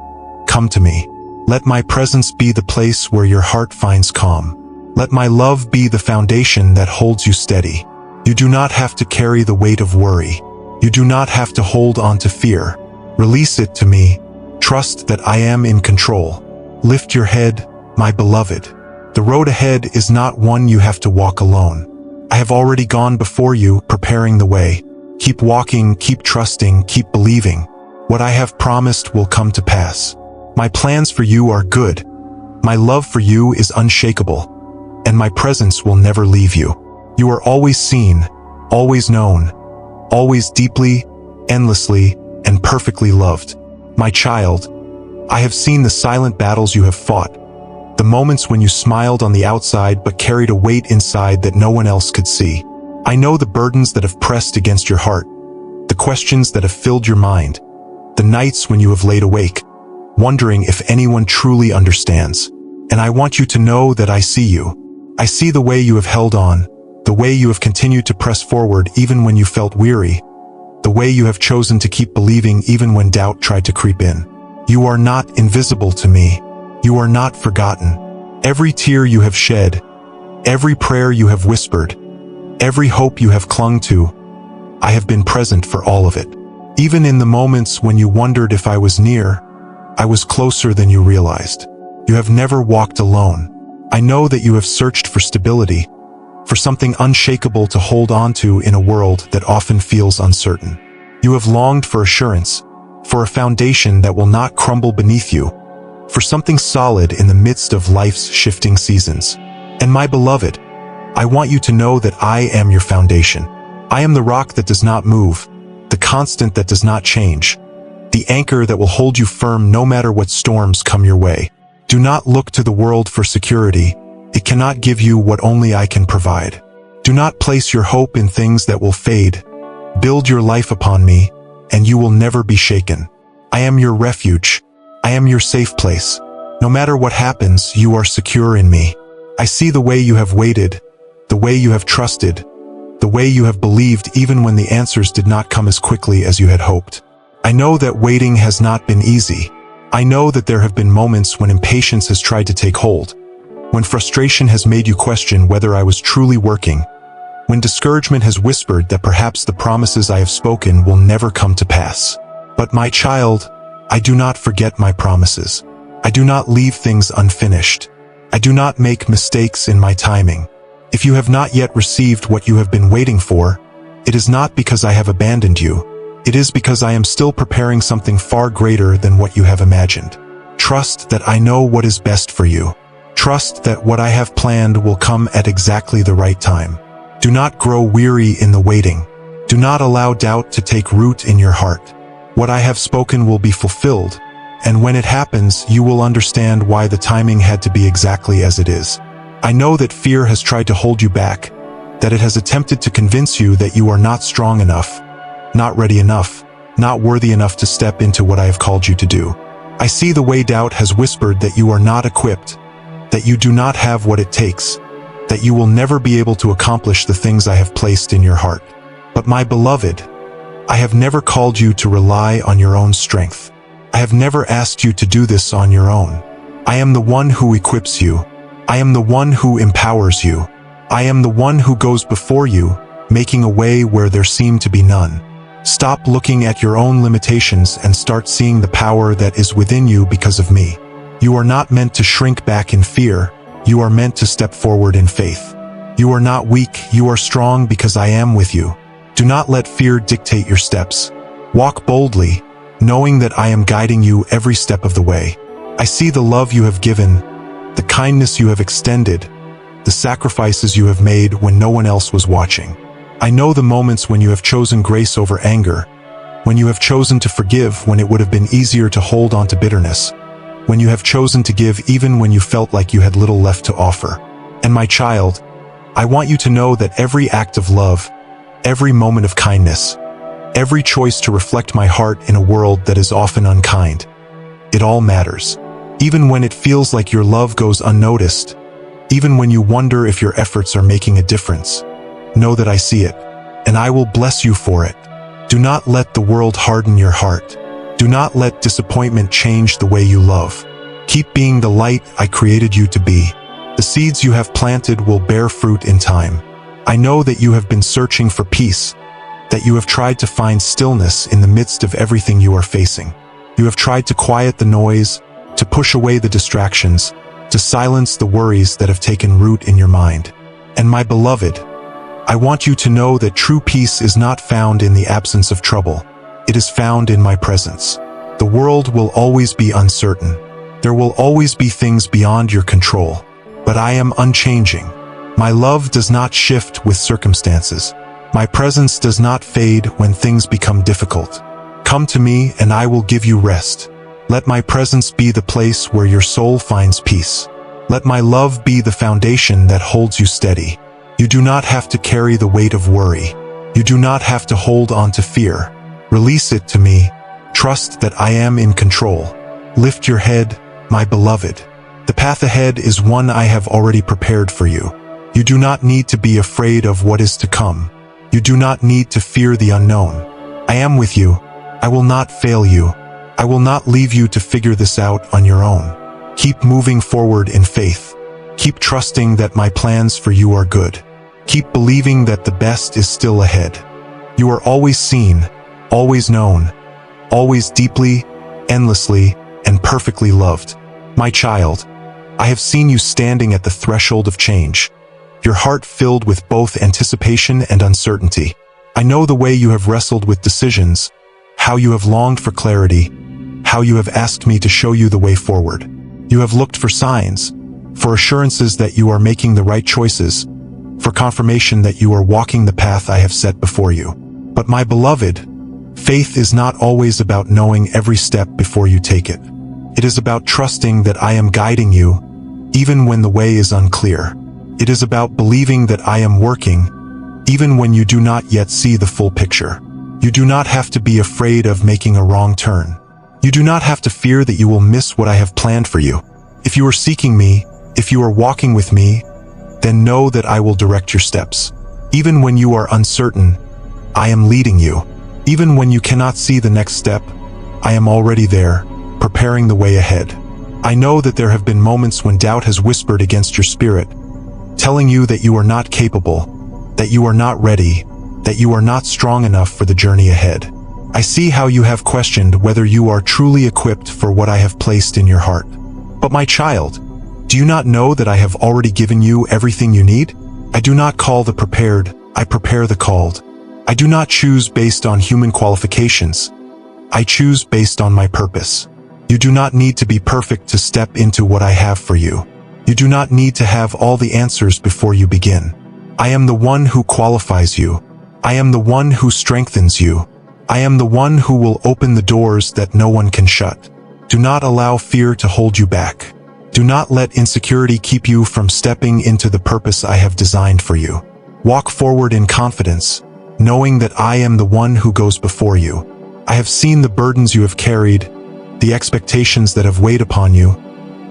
come to me. Let my presence be the place where your heart finds calm. Let my love be the foundation that holds you steady. You do not have to carry the weight of worry. You do not have to hold on to fear. Release it to me. Trust that I am in control. Lift your head, my beloved. The road ahead is not one you have to walk alone. I have already gone before you, preparing the way. Keep walking, keep trusting, keep believing. What I have promised will come to pass. My plans for you are good. My love for you is unshakable, and my presence will never leave you. You are always seen, always known, always deeply, endlessly, and perfectly loved. My child, I have seen the silent battles you have fought, the moments when you smiled on the outside but carried a weight inside that no one else could see. I know the burdens that have pressed against your heart, the questions that have filled your mind, the nights when you have laid awake, wondering if anyone truly understands. And I want you to know that I see you. I see the way you have held on, the way you have continued to press forward even when you felt weary, the way you have chosen to keep believing even when doubt tried to creep in. You are not invisible to me. You are not forgotten. Every tear you have shed, every prayer you have whispered, every hope you have clung to, I have been present for all of it. Even in the moments when you wondered if I was near, I was closer than you realized. You have never walked alone. I know that you have searched for stability, for something unshakable to hold on to in a world that often feels uncertain. You have longed for assurance, for a foundation that will not crumble beneath you, for something solid in the midst of life's shifting seasons. And my beloved, I want you to know that I am your foundation. I am the rock that does not move, the constant that does not change, the anchor that will hold you firm no matter what storms come your way. Do not look to the world for security. It cannot give you what only I can provide. Do not place your hope in things that will fade. Build your life upon me, and you will never be shaken. I am your refuge. I am your safe place. No matter what happens, you are secure in me. I see the way you have waited, the way you have trusted, the way you have believed even when the answers did not come as quickly as you had hoped. I know that waiting has not been easy. I know that there have been moments when impatience has tried to take hold, when frustration has made you question whether I was truly working, when discouragement has whispered that perhaps the promises I have spoken will never come to pass. But my child, I do not forget my promises. I do not leave things unfinished. I do not make mistakes in my timing. If you have not yet received what you have been waiting for, it is not because I have abandoned you. It is because I am still preparing something far greater than what you have imagined. Trust that I know what is best for you. Trust that what I have planned will come at exactly the right time. Do not grow weary in the waiting. Do not allow doubt to take root in your heart. What I have spoken will be fulfilled, and when it happens, you will understand why the timing had to be exactly as it is. I know that fear has tried to hold you back, that it has attempted to convince you that you are not strong enough, not ready enough, not worthy enough to step into what I have called you to do. I see the way doubt has whispered that you are not equipped, that you do not have what it takes, that you will never be able to accomplish the things I have placed in your heart. But my beloved, I have never called you to rely on your own strength. I have never asked you to do this on your own. I am the one who equips you. I am the one who empowers you. I am the one who goes before you, making a way where there seemed to be none. Stop looking at your own limitations and start seeing the power that is within you because of me. You are not meant to shrink back in fear. You are meant to step forward in faith. You are not weak. You are strong because I am with you. Do not let fear dictate your steps. Walk boldly, knowing that I am guiding you every step of the way. I see the love you have given, the kindness you have extended, the sacrifices you have made when no one else was watching. I know the moments when you have chosen grace over anger, when you have chosen to forgive when it would have been easier to hold on to bitterness, when you have chosen to give even when you felt like you had little left to offer. And my child, I want you to know that every act of love, every moment of kindness, every choice to reflect my heart in a world that is often unkind, it all matters. Even when it feels like your love goes unnoticed, even when you wonder if your efforts are making a difference, know that I see it, and I will bless you for it. Do not let the world harden your heart. Do not let disappointment change the way you love. Keep being the light I created you to be. The seeds you have planted will bear fruit in time. I know that you have been searching for peace, that you have tried to find stillness in the midst of everything you are facing. You have tried to quiet the noise, to push away the distractions, to silence the worries that have taken root in your mind. And my beloved, I want you to know that true peace is not found in the absence of trouble. It is found in my presence. The world will always be uncertain. There will always be things beyond your control. But I am unchanging. My love does not shift with circumstances. My presence does not fade when things become difficult. Come to me and I will give you rest. Let my presence be the place where your soul finds peace. Let my love be the foundation that holds you steady. You do not have to carry the weight of worry. You do not have to hold on to fear. Release it to me. Trust that I am in control. Lift your head, my beloved. The path ahead is one I have already prepared for you. You do not need to be afraid of what is to come. You do not need to fear the unknown. I am with you. I will not fail you. I will not leave you to figure this out on your own. Keep moving forward in faith. Keep trusting that my plans for you are good. Keep believing that the best is still ahead. You are always seen, always known, always deeply, endlessly, and perfectly loved. My child, I have seen you standing at the threshold of change, your heart filled with both anticipation and uncertainty. I know the way you have wrestled with decisions, how you have longed for clarity, how you have asked me to show you the way forward. You have looked for signs, for assurances that you are making the right choices, for confirmation that you are walking the path I have set before you. But my beloved, faith is not always about knowing every step before you take it. It is about trusting that I am guiding you, even when the way is unclear. It is about believing that I am working, even when you do not yet see the full picture. You do not have to be afraid of making a wrong turn. You do not have to fear that you will miss what I have planned for you. If you are seeking me, if you are walking with me, then know that I will direct your steps. Even when you are uncertain, I am leading you. Even when you cannot see the next step, I am already there, preparing the way ahead. I know that there have been moments when doubt has whispered against your spirit, telling you that you are not capable, that you are not ready, that you are not strong enough for the journey ahead. I see how you have questioned whether you are truly equipped for what I have placed in your heart. But my child, do you not know that I have already given you everything you need? I do not call the prepared, I prepare the called. I do not choose based on human qualifications. I choose based on my purpose. You do not need to be perfect to step into what I have for you. You do not need to have all the answers before you begin. I am the one who qualifies you. I am the one who strengthens you. I am the one who will open the doors that no one can shut. Do not allow fear to hold you back. Do not let insecurity keep you from stepping into the purpose I have designed for you. Walk forward in confidence, knowing that I am the one who goes before you. I have seen the burdens you have carried, the expectations that have weighed upon you,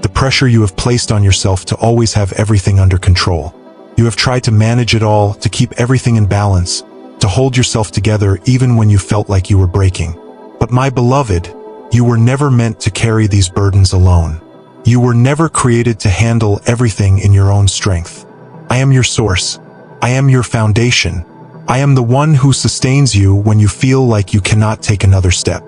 the pressure you have placed on yourself to always have everything under control. You have tried to manage it all, to keep everything in balance, to hold yourself together even when you felt like you were breaking. But my beloved, you were never meant to carry these burdens alone. You were never created to handle everything in your own strength. I am your source. I am your foundation. I am the one who sustains you when you feel like you cannot take another step.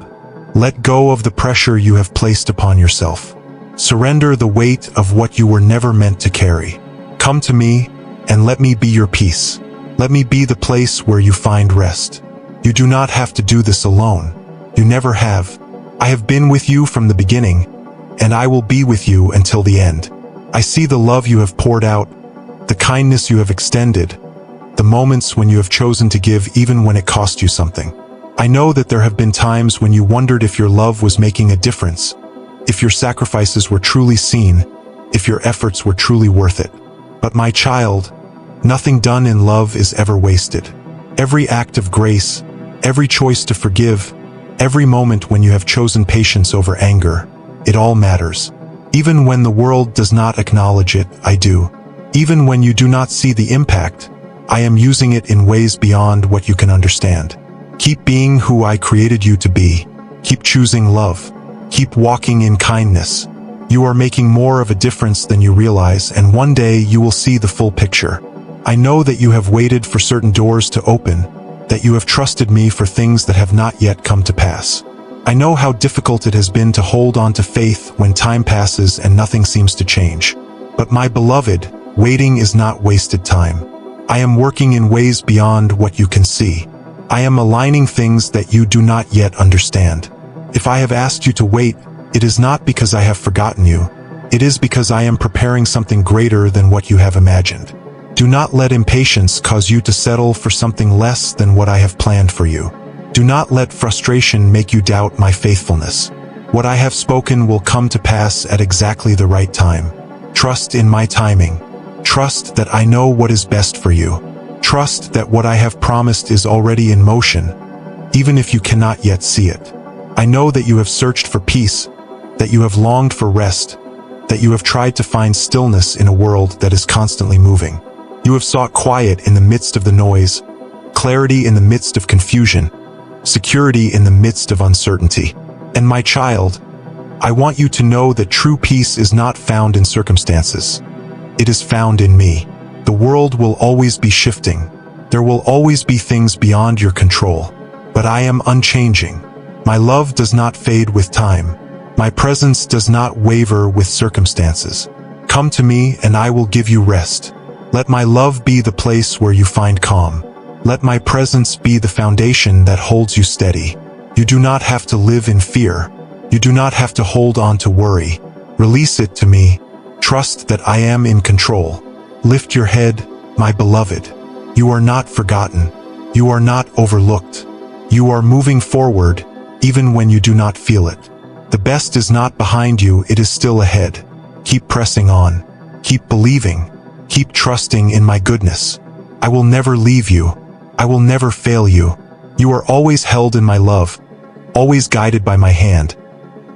Let go of the pressure you have placed upon yourself. Surrender the weight of what you were never meant to carry. Come to me, and let me be your peace. Let me be the place where you find rest. You do not have to do this alone. You never have. I have been with you from the beginning, and I will be with you until the end. I see the love you have poured out, the kindness you have extended, the moments when you have chosen to give even when it cost you something. I know that there have been times when you wondered if your love was making a difference, if your sacrifices were truly seen, if your efforts were truly worth it. But my child, nothing done in love is ever wasted. Every act of grace, every choice to forgive, every moment when you have chosen patience over anger, it all matters. Even when the world does not acknowledge it, I do. Even when you do not see the impact, I am using it in ways beyond what you can understand. Keep being who I created you to be. Keep choosing love. Keep walking in kindness. You are making more of a difference than you realize, and one day you will see the full picture. I know that you have waited for certain doors to open, that you have trusted me for things that have not yet come to pass. I know how difficult it has been to hold on to faith when time passes and nothing seems to change. But my beloved, waiting is not wasted time. I am working in ways beyond what you can see. I am aligning things that you do not yet understand. If I have asked you to wait, it is not because I have forgotten you. It is because I am preparing something greater than what you have imagined. Do not let impatience cause you to settle for something less than what I have planned for you. Do not let frustration make you doubt my faithfulness. What I have spoken will come to pass at exactly the right time. Trust in my timing. Trust that I know what is best for you. Trust that what I have promised is already in motion, even if you cannot yet see it. I know that you have searched for peace, that you have longed for rest, that you have tried to find stillness in a world that is constantly moving. You have sought quiet in the midst of the noise, clarity in the midst of confusion, security in the midst of uncertainty. And my child, I want you to know that true peace is not found in circumstances. It is found in me. The world will always be shifting. There will always be things beyond your control. But I am unchanging. My love does not fade with time. My presence does not waver with circumstances. Come to me and I will give you rest. Let my love be the place where you find calm. Let my presence be the foundation that holds you steady. You do not have to live in fear. You do not have to hold on to worry. Release it to me. Trust that I am in control. Lift your head, my beloved. You are not forgotten. You are not overlooked. You are moving forward, even when you do not feel it. The best is not behind you, it is still ahead. Keep pressing on. Keep believing. Keep trusting in my goodness. I will never leave you. I will never fail you. You are always held in my love, always guided by my hand,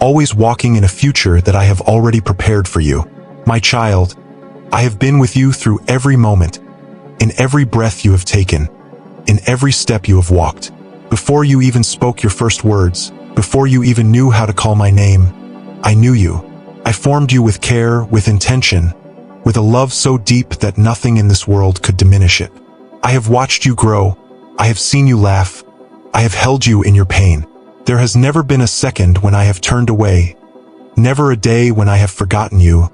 always walking in a future that I have already prepared for you. My child, I have been with you through every moment, in every breath you have taken, in every step you have walked. Before you even spoke your first words, before you even knew how to call my name, I knew you. I formed you with care, with intention, with a love so deep that nothing in this world could diminish it. I have watched you grow. I have seen you laugh. I have held you in your pain. There has never been a second when I have turned away, never a day when I have forgotten you,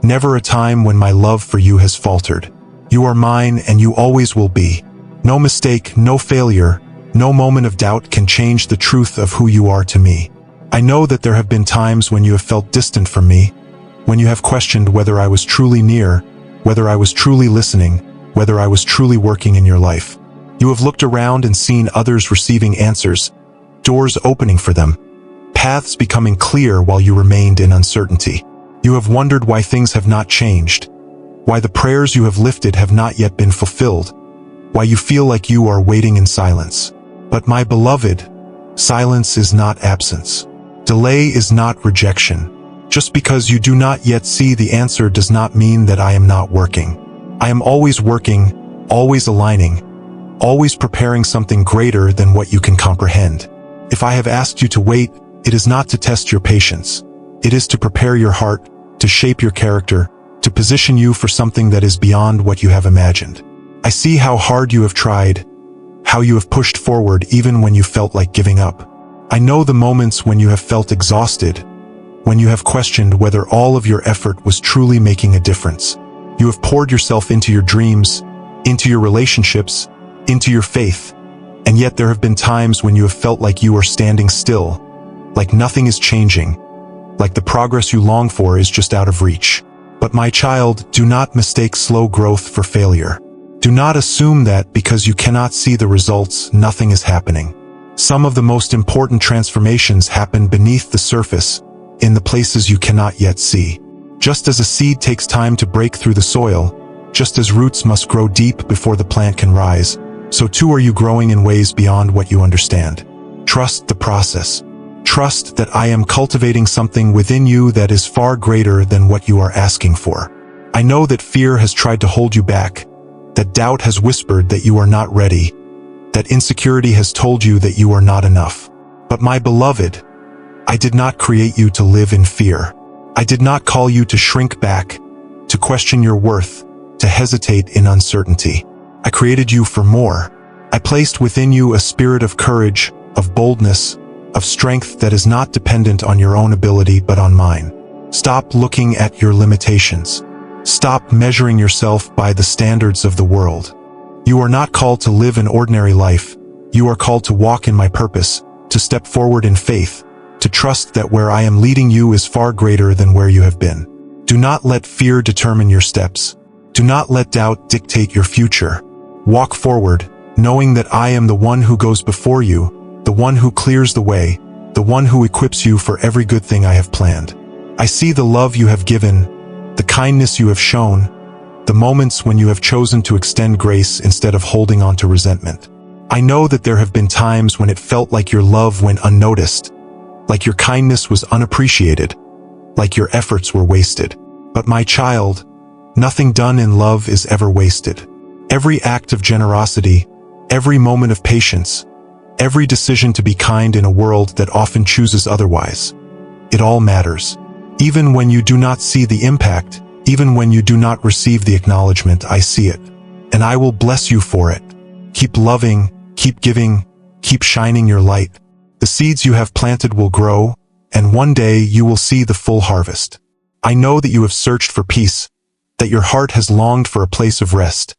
never a time when my love for you has faltered. You are mine and you always will be. No mistake, no failure, no moment of doubt can change the truth of who you are to me. I know that there have been times when you have felt distant from me, when you have questioned whether I was truly near, whether I was truly listening, whether I was truly working in your life. You have looked around and seen others receiving answers, doors opening for them, paths becoming clear while you remained in uncertainty. You have wondered why things have not changed, why the prayers you have lifted have not yet been fulfilled, why you feel like you are waiting in silence. But my beloved, silence is not absence. Delay is not rejection. Just because you do not yet see the answer does not mean that I am not working. I am always working, always aligning, always preparing something greater than what you can comprehend. If I have asked you to wait, it is not to test your patience. It is to prepare your heart, to shape your character, to position you for something that is beyond what you have imagined. I see how hard you have tried, how you have pushed forward even when you felt like giving up. I know the moments when you have felt exhausted, when you have questioned whether all of your effort was truly making a difference. You have poured yourself into your dreams, into your relationships, into your faith, and yet there have been times when you have felt like you are standing still, like nothing is changing, like the progress you long for is just out of reach. But my child, do not mistake slow growth for failure. Do not assume that because you cannot see the results, nothing is happening. Some of the most important transformations happen beneath the surface, in the places you cannot yet see. Just as a seed takes time to break through the soil, just as roots must grow deep before the plant can rise, so too are you growing in ways beyond what you understand. Trust the process. Trust that I am cultivating something within you that is far greater than what you are asking for. I know that fear has tried to hold you back, that doubt has whispered that you are not ready, that insecurity has told you that you are not enough. But my beloved, I did not create you to live in fear. I did not call you to shrink back, to question your worth, to hesitate in uncertainty. I created you for more. I placed within you a spirit of courage, of boldness, of strength that is not dependent on your own ability but on mine. Stop looking at your limitations. Stop measuring yourself by the standards of the world. You are not called to live an ordinary life. You are called to walk in my purpose, to step forward in faith, to trust that where I am leading you is far greater than where you have been. Do not let fear determine your steps. Do not let doubt dictate your future. Walk forward, knowing that I am the one who goes before you, the one who clears the way, the one who equips you for every good thing I have planned. I see the love you have given, the kindness you have shown, the moments when you have chosen to extend grace instead of holding on to resentment. I know that there have been times when it felt like your love went unnoticed, like your kindness was unappreciated, like your efforts were wasted. But my child, nothing done in love is ever wasted. Every act of generosity, every moment of patience, every decision to be kind in a world that often chooses otherwise. It all matters. Even when you do not see the impact, even when you do not receive the acknowledgement, I see it. And I will bless you for it. Keep loving, keep giving, keep shining your light. The seeds you have planted will grow, and one day you will see the full harvest. I know that you have searched for peace, that your heart has longed for a place of rest,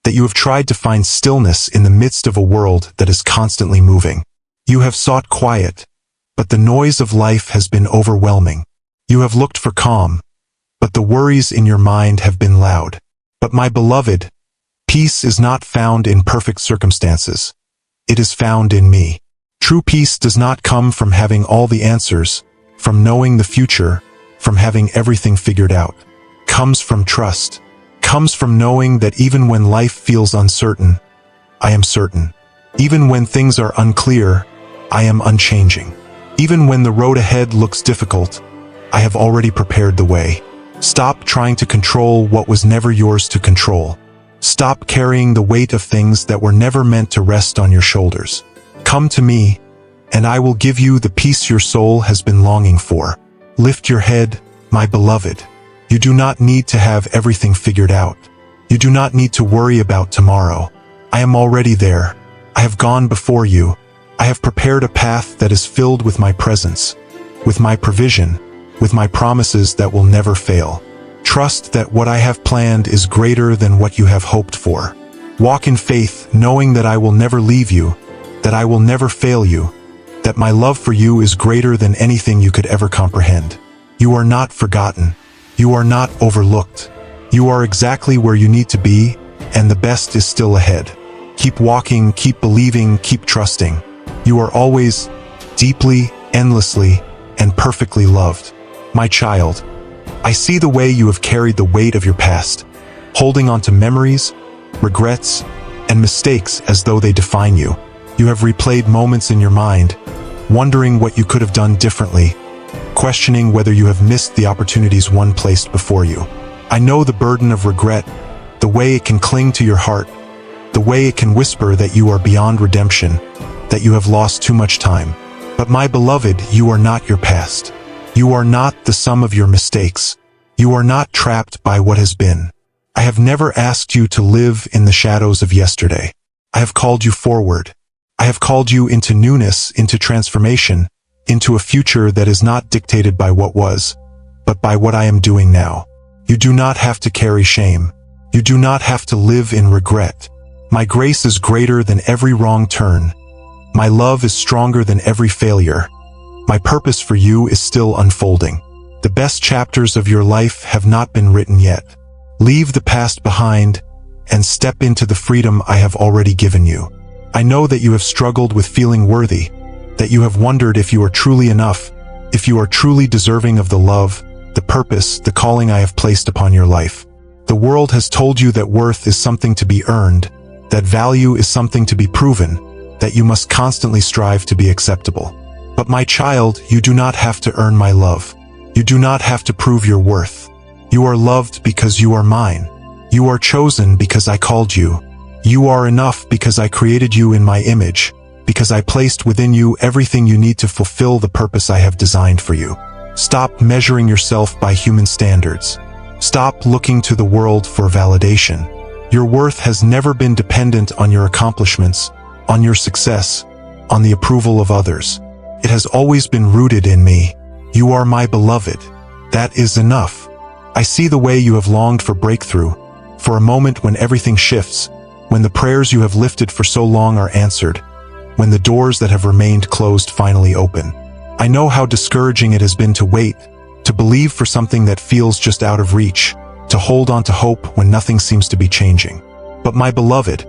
that you have tried to find stillness in the midst of a world that is constantly moving. You have sought quiet, but the noise of life has been overwhelming. You have looked for calm, but the worries in your mind have been loud. But my beloved, peace is not found in perfect circumstances. It is found in me. True peace does not come from having all the answers, from knowing the future, from having everything figured out. Comes from trust. Comes from knowing that even when life feels uncertain, I am certain. Even when things are unclear, I am unchanging. Even when the road ahead looks difficult, I have already prepared the way. Stop trying to control what was never yours to control. Stop carrying the weight of things that were never meant to rest on your shoulders. Come to me, and I will give you the peace your soul has been longing for. Lift your head, my beloved. You do not need to have everything figured out. You do not need to worry about tomorrow. I am already there. I have gone before you. I have prepared a path that is filled with my presence, with my provision, with my promises that will never fail. Trust that what I have planned is greater than what you have hoped for. Walk in faith, knowing that I will never leave you, that I will never fail you, that my love for you is greater than anything you could ever comprehend. You are not forgotten. You are not overlooked. You are exactly where you need to be, and the best is still ahead. Keep walking, keep believing, keep trusting. You are always deeply, endlessly, and perfectly loved. My child, I see the way you have carried the weight of your past, holding on to memories, regrets, and mistakes as though they define you. You have replayed moments in your mind, wondering what you could have done differently, questioning whether you have missed the opportunities one placed before you. I know the burden of regret, the way it can cling to your heart, the way it can whisper that you are beyond redemption, that you have lost too much time. But my beloved, you are not your past. You are not the sum of your mistakes. You are not trapped by what has been. I have never asked you to live in the shadows of yesterday. I have called you forward. I have called you into newness, into transformation, into a future that is not dictated by what was, but by what I am doing now. You do not have to carry shame. You do not have to live in regret. My grace is greater than every wrong turn. My love is stronger than every failure. My purpose for you is still unfolding. The best chapters of your life have not been written yet. Leave the past behind and step into the freedom I have already given you. I know that you have struggled with feeling worthy, that you have wondered if you are truly enough, if you are truly deserving of the love, the purpose, the calling I have placed upon your life. The world has told you that worth is something to be earned, that value is something to be proven, that you must constantly strive to be acceptable. But my child, you do not have to earn my love. You do not have to prove your worth. You are loved because you are mine. You are chosen because I called you. You are enough because I created you in my image, because I placed within you everything you need to fulfill the purpose I have designed for you. Stop measuring yourself by human standards. Stop looking to the world for validation. Your worth has never been dependent on your accomplishments, on your success, on the approval of others. It has always been rooted in me. You are my beloved. That is enough. I see the way you have longed for breakthrough, for a moment when everything shifts, when the prayers you have lifted for so long are answered, when the doors that have remained closed finally open. I know how discouraging it has been to wait, to believe for something that feels just out of reach, to hold on to hope when nothing seems to be changing. But my beloved,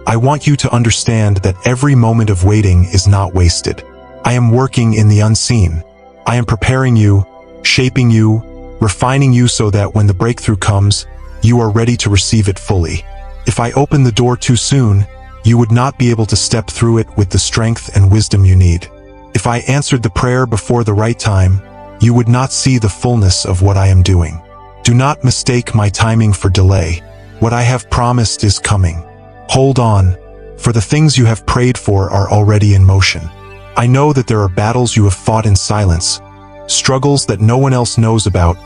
I want you to understand that every moment of waiting is not wasted. I am working in the unseen. I am preparing you, shaping you, refining you so that when the breakthrough comes, you are ready to receive it fully. If I open the door too soon, you would not be able to step through it with the strength and wisdom you need. If I answered the prayer before the right time, you would not see the fullness of what I am doing. Do not mistake my timing for delay. What I have promised is coming. Hold on, for the things you have prayed for are already in motion. I know that there are battles you have fought in silence, struggles that no one else knows about,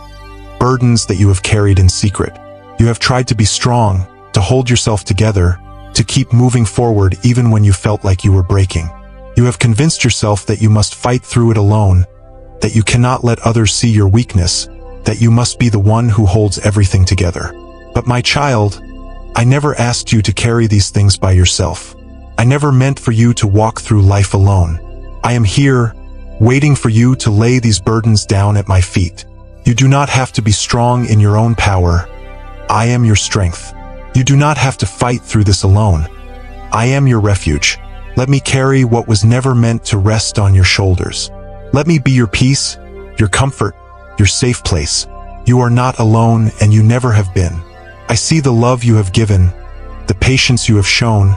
burdens that you have carried in secret. You have tried to be strong, to hold yourself together, to keep moving forward even when you felt like you were breaking. You have convinced yourself that you must fight through it alone, that you cannot let others see your weakness, that you must be the one who holds everything together. But my child, I never asked you to carry these things by yourself. I never meant for you to walk through life alone. I am here, waiting for you to lay these burdens down at my feet. You do not have to be strong in your own power. I am your strength. You do not have to fight through this alone. I am your refuge. Let me carry what was never meant to rest on your shoulders. Let me be your peace, your comfort, your safe place. You are not alone, and you never have been. I see the love you have given, the patience you have shown,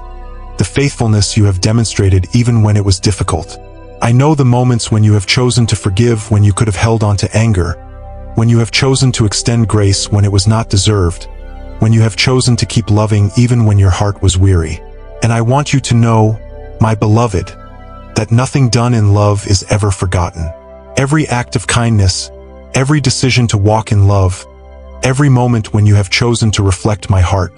the faithfulness you have demonstrated even when it was difficult. I know the moments when you have chosen to forgive when you could have held on to anger, when you have chosen to extend grace when it was not deserved, when you have chosen to keep loving even when your heart was weary. And I want you to know, my beloved, that nothing done in love is ever forgotten. Every act of kindness, every decision to walk in love, every moment when you have chosen to reflect my heart,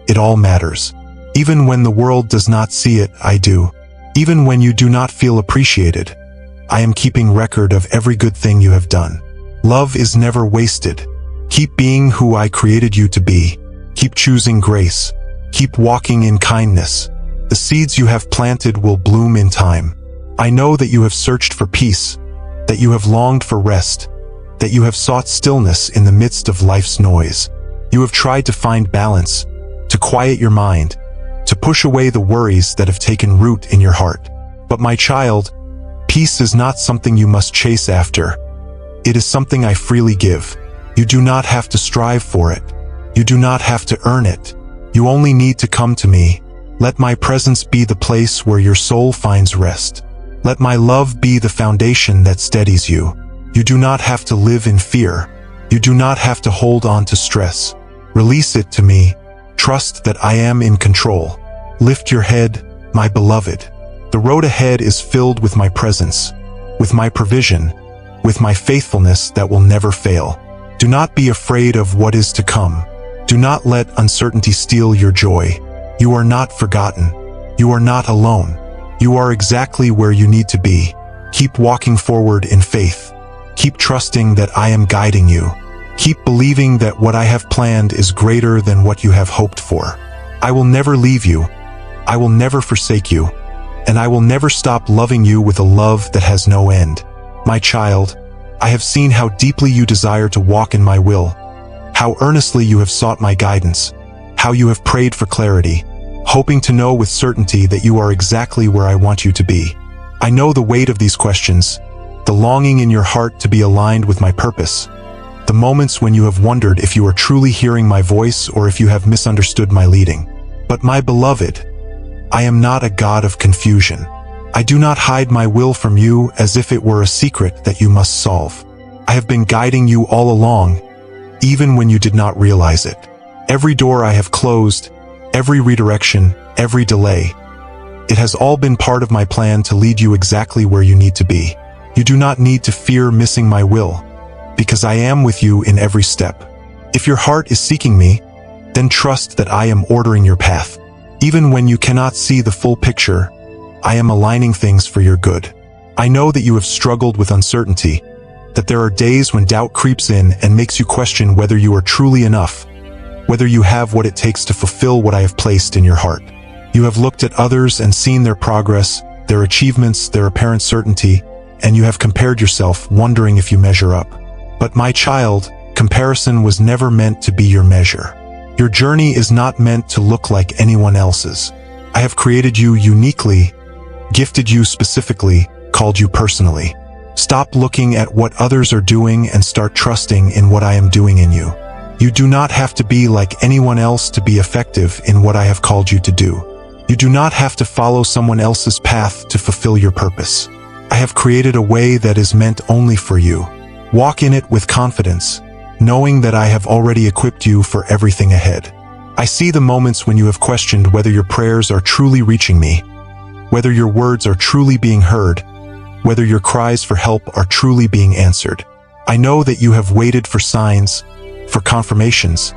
it all matters. Even when the world does not see it, I do. Even when you do not feel appreciated, I am keeping record of every good thing you have done. Love is never wasted. Keep being who I created you to be. Keep choosing grace. Keep walking in kindness. The seeds you have planted will bloom in time. I know that you have searched for peace, that you have longed for rest, that you have sought stillness in the midst of life's noise. You have tried to find balance, to quiet your mind, to push away the worries that have taken root in your heart. But my child, peace is not something you must chase after. It is something I freely give. You do not have to strive for it. You do not have to earn it. You only need to come to me. Let my presence be the place where your soul finds rest. Let my love be the foundation that steadies you. You do not have to live in fear. You do not have to hold on to stress. Release it to me. Trust that I am in control. Lift your head, my beloved. The road ahead is filled with my presence, with my provision, with my faithfulness that will never fail. Do not be afraid of what is to come. Do not let uncertainty steal your joy. You are not forgotten. You are not alone. You are exactly where you need to be. Keep walking forward in faith. Keep trusting that I am guiding you. Keep believing that what I have planned is greater than what you have hoped for. I will never leave you. I will never forsake you. And I will never stop loving you with a love that has no end. My child, I have seen how deeply you desire to walk in my will, how earnestly you have sought my guidance, how you have prayed for clarity, hoping to know with certainty that you are exactly where I want you to be. I know the weight of these questions, the longing in your heart to be aligned with my purpose, the moments when you have wondered if you are truly hearing my voice or if you have misunderstood my leading. But my beloved, I am not a God of confusion. I do not hide my will from you as if it were a secret that you must solve. I have been guiding you all along, even when you did not realize it. Every door I have closed, every redirection, every delay, it has all been part of my plan to lead you exactly where you need to be. You do not need to fear missing my will, because I am with you in every step. If your heart is seeking me, then trust that I am ordering your path. Even when you cannot see the full picture, I am aligning things for your good. I know that you have struggled with uncertainty, that there are days when doubt creeps in and makes you question whether you are truly enough, whether you have what it takes to fulfill what I have placed in your heart. You have looked at others and seen their progress, their achievements, their apparent certainty, and you have compared yourself, wondering if you measure up. But my child, comparison was never meant to be your measure. Your journey is not meant to look like anyone else's. I have created you uniquely, gifted you specifically, called you personally. Stop looking at what others are doing and start trusting in what I am doing in you. You do not have to be like anyone else to be effective in what I have called you to do. You do not have to follow someone else's path to fulfill your purpose. I have created a way that is meant only for you. Walk in it with confidence, knowing that I have already equipped you for everything ahead. I see the moments when you have questioned whether your prayers are truly reaching me, whether your words are truly being heard, whether your cries for help are truly being answered. I know that you have waited for signs, for confirmations,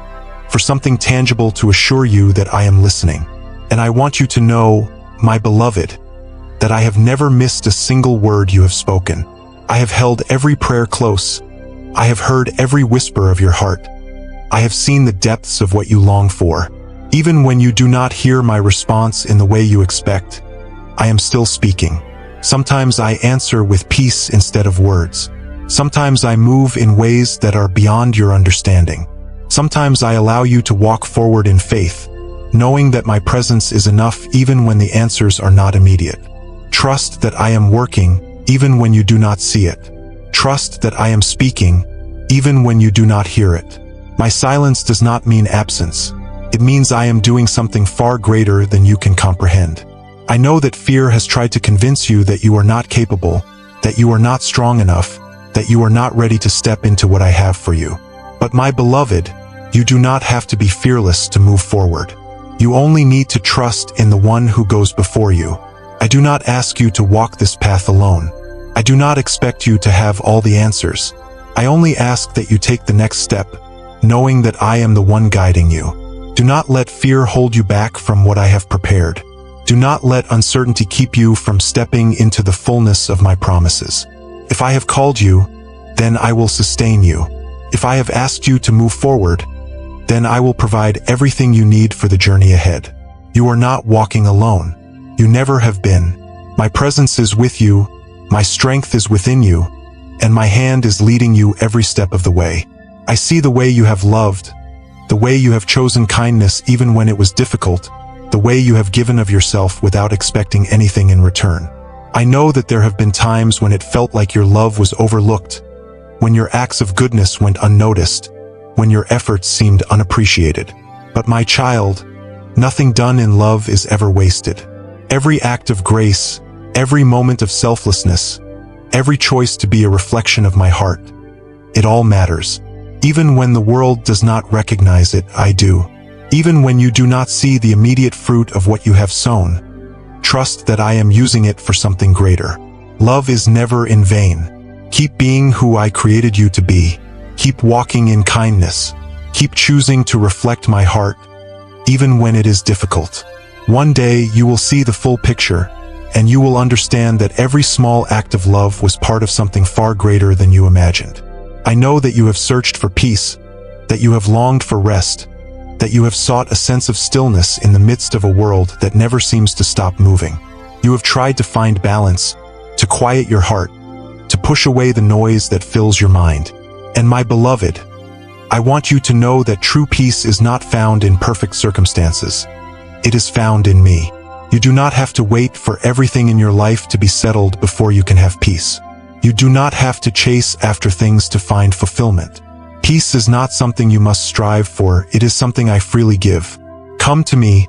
for something tangible to assure you that I am listening. And I want you to know, my beloved, that I have never missed a single word you have spoken. I have held every prayer close. I have heard every whisper of your heart. I have seen the depths of what you long for. Even when you do not hear my response in the way you expect, I am still speaking. Sometimes I answer with peace instead of words. Sometimes I move in ways that are beyond your understanding. Sometimes I allow you to walk forward in faith, knowing that my presence is enough even when the answers are not immediate. Trust that I am working even when you do not see it. Trust that I am speaking even when you do not hear it. My silence does not mean absence. It means I am doing something far greater than you can comprehend. I know that fear has tried to convince you that you are not capable, that you are not strong enough, that you are not ready to step into what I have for you. But my beloved, you do not have to be fearless to move forward. You only need to trust in the one who goes before you. I do not ask you to walk this path alone. I do not expect you to have all the answers. I only ask that you take the next step, knowing that I am the one guiding you. Do not let fear hold you back from what I have prepared. Do not let uncertainty keep you from stepping into the fullness of my promises. If I have called you, then I will sustain you. If I have asked you to move forward, then I will provide everything you need for the journey ahead. You are not walking alone. You never have been. My presence is with you, my strength is within you, and my hand is leading you every step of the way. I see the way you have loved, the way you have chosen kindness even when it was difficult, the way you have given of yourself without expecting anything in return. I know that there have been times when it felt like your love was overlooked, when your acts of goodness went unnoticed, when your efforts seemed unappreciated. But my child, nothing done in love is ever wasted. Every act of grace, every moment of selflessness, every choice to be a reflection of my heart, it all matters. Even when the world does not recognize it, I do. Even when you do not see the immediate fruit of what you have sown, trust that I am using it for something greater. Love is never in vain. Keep being who I created you to be. Keep walking in kindness. Keep choosing to reflect my heart, even when it is difficult. One day you will see the full picture, and you will understand that every small act of love was part of something far greater than you imagined. I know that you have searched for peace, that you have longed for rest, that you have sought a sense of stillness in the midst of a world that never seems to stop moving. You have tried to find balance, to quiet your heart, to push away the noise that fills your mind. And my beloved, I want you to know that true peace is not found in perfect circumstances. It is found in me. You do not have to wait for everything in your life to be settled before you can have peace. You do not have to chase after things to find fulfillment. Peace is not something you must strive for, it is something I freely give. Come to me,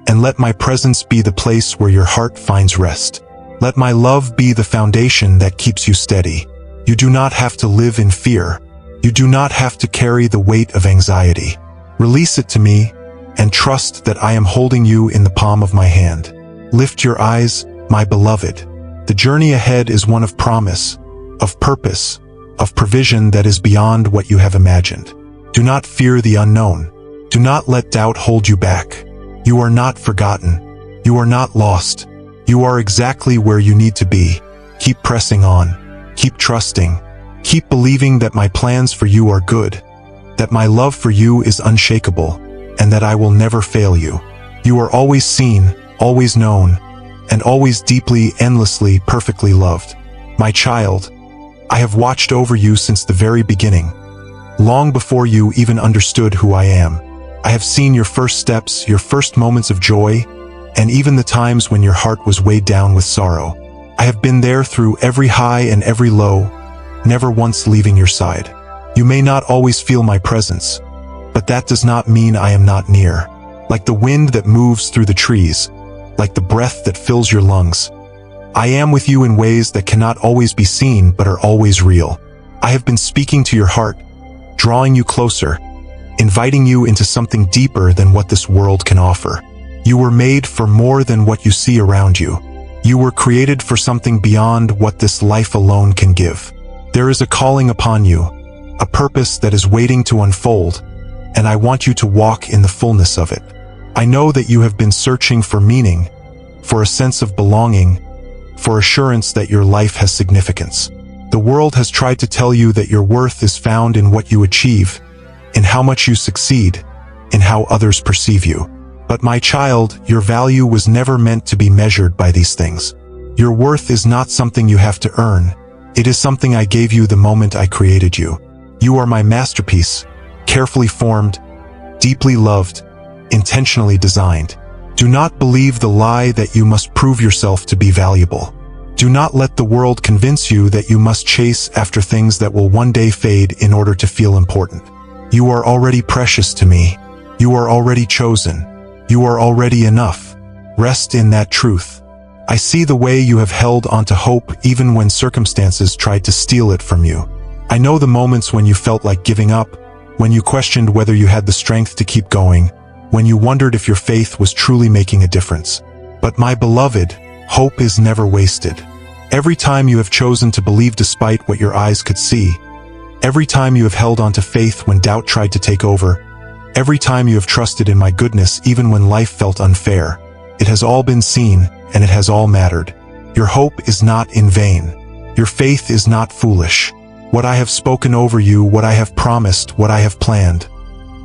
and let my presence be the place where your heart finds rest. Let my love be the foundation that keeps you steady. You do not have to live in fear. You do not have to carry the weight of anxiety. Release it to me, and trust that I am holding you in the palm of my hand. Lift your eyes, my beloved. The journey ahead is one of promise, of purpose, of provision that is beyond what you have imagined. Do not fear the unknown. Do not let doubt hold you back. You are not forgotten. You are not lost. You are exactly where you need to be. Keep pressing on. Keep trusting. Keep believing that my plans for you are good, that my love for you is unshakable, and that I will never fail you. You are always seen, always known, and always deeply, endlessly, perfectly loved. My child, I have watched over you since the very beginning, long before you even understood who I am. I have seen your first steps, your first moments of joy, and even the times when your heart was weighed down with sorrow. I have been there through every high and every low, never once leaving your side. You may not always feel my presence, but that does not mean I am not near. Like the wind that moves through the trees, like the breath that fills your lungs, I am with you in ways that cannot always be seen but are always real. I have been speaking to your heart, drawing you closer, inviting you into something deeper than what this world can offer. You were made for more than what you see around you. You were created for something beyond what this life alone can give. There is a calling upon you, a purpose that is waiting to unfold, and I want you to walk in the fullness of it. I know that you have been searching for meaning, for a sense of belonging, for assurance that your life has significance. The world has tried to tell you that your worth is found in what you achieve, in how much you succeed, in how others perceive you. But my child, your value was never meant to be measured by these things. Your worth is not something you have to earn. It is something I gave you the moment I created you. You are my masterpiece, carefully formed, deeply loved, intentionally designed. Do not believe the lie that you must prove yourself to be valuable. Do not let the world convince you that you must chase after things that will one day fade in order to feel important. You are already precious to me. You are already chosen. You are already enough. Rest in that truth. I see the way you have held onto hope even when circumstances tried to steal it from you. I know the moments when you felt like giving up, when you questioned whether you had the strength to keep going, when you wondered if your faith was truly making a difference. But my beloved, hope is never wasted. Every time you have chosen to believe despite what your eyes could see, every time you have held on to faith when doubt tried to take over, every time you have trusted in my goodness even when life felt unfair, it has all been seen and it has all mattered. Your hope is not in vain. Your faith is not foolish. What I have spoken over you, what I have promised, what I have planned,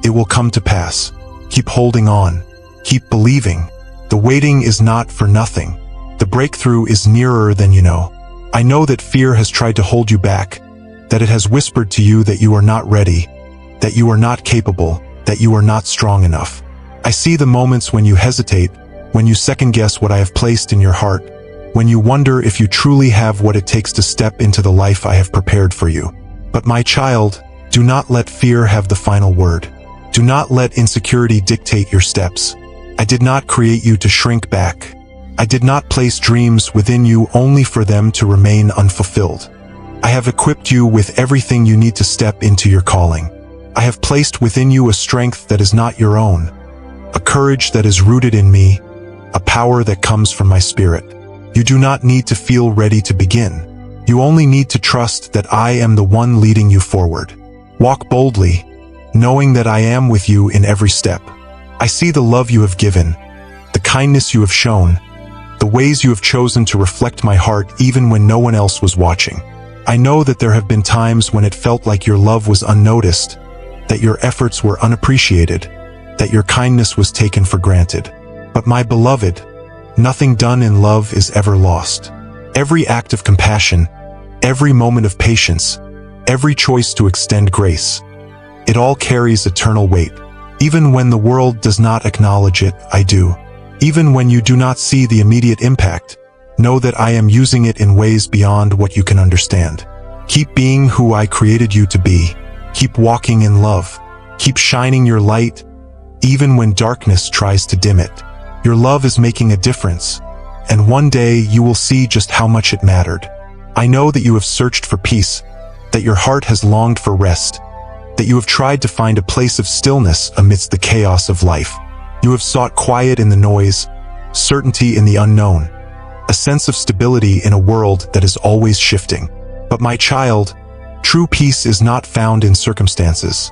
it will come to pass. Keep holding on. Keep believing. The waiting is not for nothing. The breakthrough is nearer than you know. I know that fear has tried to hold you back, that it has whispered to you that you are not ready, that you are not capable, that you are not strong enough. I see the moments when you hesitate, when you second-guess what I have placed in your heart, when you wonder if you truly have what it takes to step into the life I have prepared for you. But my child, do not let fear have the final word. Do not let insecurity dictate your steps. I did not create you to shrink back. I did not place dreams within you only for them to remain unfulfilled. I have equipped you with everything you need to step into your calling. I have placed within you a strength that is not your own, a courage that is rooted in me, a power that comes from my spirit. You do not need to feel ready to begin. You only need to trust that I am the one leading you forward. Walk boldly, knowing that I am with you in every step. I see the love you have given, the kindness you have shown, the ways you have chosen to reflect my heart even when no one else was watching. I know that there have been times when it felt like your love was unnoticed, that your efforts were unappreciated, that your kindness was taken for granted. But my beloved, nothing done in love is ever lost. Every act of compassion, every moment of patience, every choice to extend grace, it all carries eternal weight. Even when the world does not acknowledge it, I do. Even when you do not see the immediate impact, know that I am using it in ways beyond what you can understand. Keep being who I created you to be. Keep walking in love. Keep shining your light, even when darkness tries to dim it. Your love is making a difference, and one day you will see just how much it mattered. I know that you have searched for peace, that your heart has longed for rest, that you have tried to find a place of stillness amidst the chaos of life. You have sought quiet in the noise, certainty in the unknown, a sense of stability in a world that is always shifting. But my child, true peace is not found in circumstances.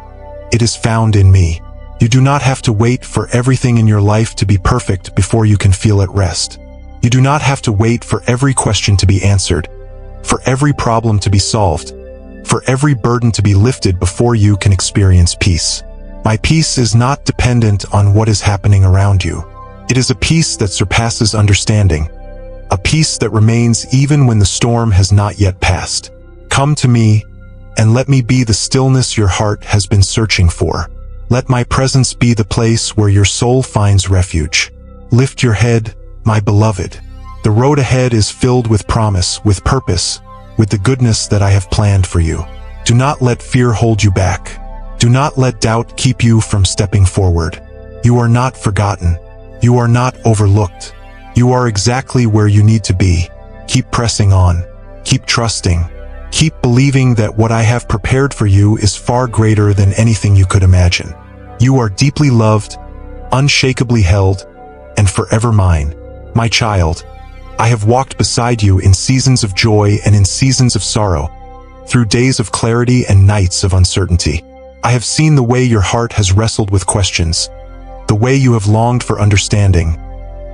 It is found in me. You do not have to wait for everything in your life to be perfect before you can feel at rest. You do not have to wait for every question to be answered, for every problem to be solved, for every burden to be lifted before you can experience peace. My peace is not dependent on what is happening around you. It is a peace that surpasses understanding, a peace that remains even when the storm has not yet passed. Come to me, and let me be the stillness your heart has been searching for. Let my presence be the place where your soul finds refuge. Lift your head, my beloved. The road ahead is filled with promise, with purpose, with the goodness that I have planned for you. Do not let fear hold you back. Do not let doubt keep you from stepping forward. You are not forgotten. You are not overlooked. You are exactly where you need to be. Keep pressing on. Keep trusting. Keep believing that what I have prepared for you is far greater than anything you could imagine. You are deeply loved, unshakably held, and forever mine. My child, I have walked beside you in seasons of joy and in seasons of sorrow, through days of clarity and nights of uncertainty. I have seen the way your heart has wrestled with questions, the way you have longed for understanding,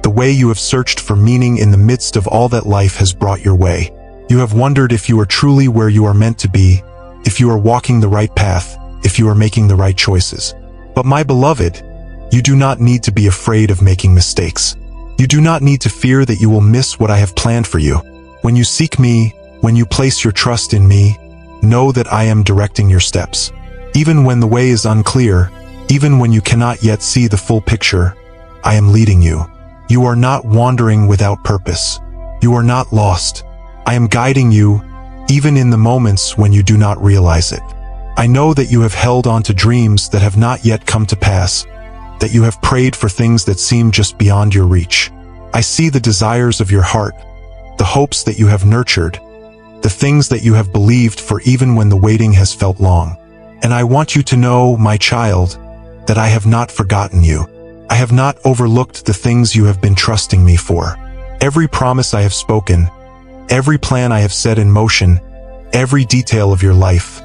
the way you have searched for meaning in the midst of all that life has brought your way. You have wondered if you are truly where you are meant to be, if you are walking the right path, if you are making the right choices. But my beloved, you do not need to be afraid of making mistakes. You do not need to fear that you will miss what I have planned for you. When you seek me, when you place your trust in me, know that I am directing your steps. Even when the way is unclear, even when you cannot yet see the full picture, I am leading you. You are not wandering without purpose. You are not lost. I am guiding you, even in the moments when you do not realize it. I know that you have held on to dreams that have not yet come to pass, that you have prayed for things that seem just beyond your reach. I see the desires of your heart, the hopes that you have nurtured, the things that you have believed for even when the waiting has felt long. And I want you to know, my child, that I have not forgotten you. I have not overlooked the things you have been trusting me for. Every promise I have spoken, every plan I have set in motion, every detail of your life,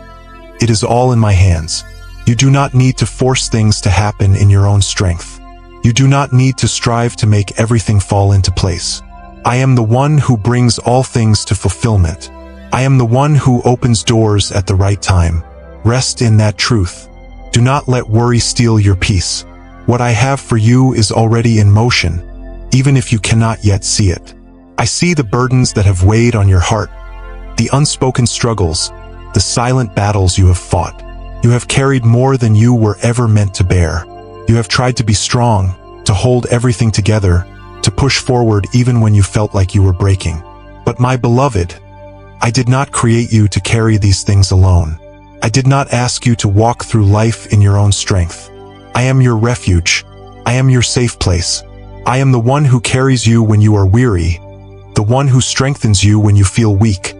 it is all in my hands. You do not need to force things to happen in your own strength. You do not need to strive to make everything fall into place. I am the one who brings all things to fulfillment. I am the one who opens doors at the right time. Rest in that truth. Do not let worry steal your peace. What I have for you is already in motion, even if you cannot yet see it. I see the burdens that have weighed on your heart, the unspoken struggles, the silent battles you have fought. You have carried more than you were ever meant to bear. You have tried to be strong, to hold everything together, to push forward even when you felt like you were breaking. But my beloved, I did not create you to carry these things alone. I did not ask you to walk through life in your own strength. I am your refuge. I am your safe place. I am the one who carries you when you are weary, the one who strengthens you when you feel weak,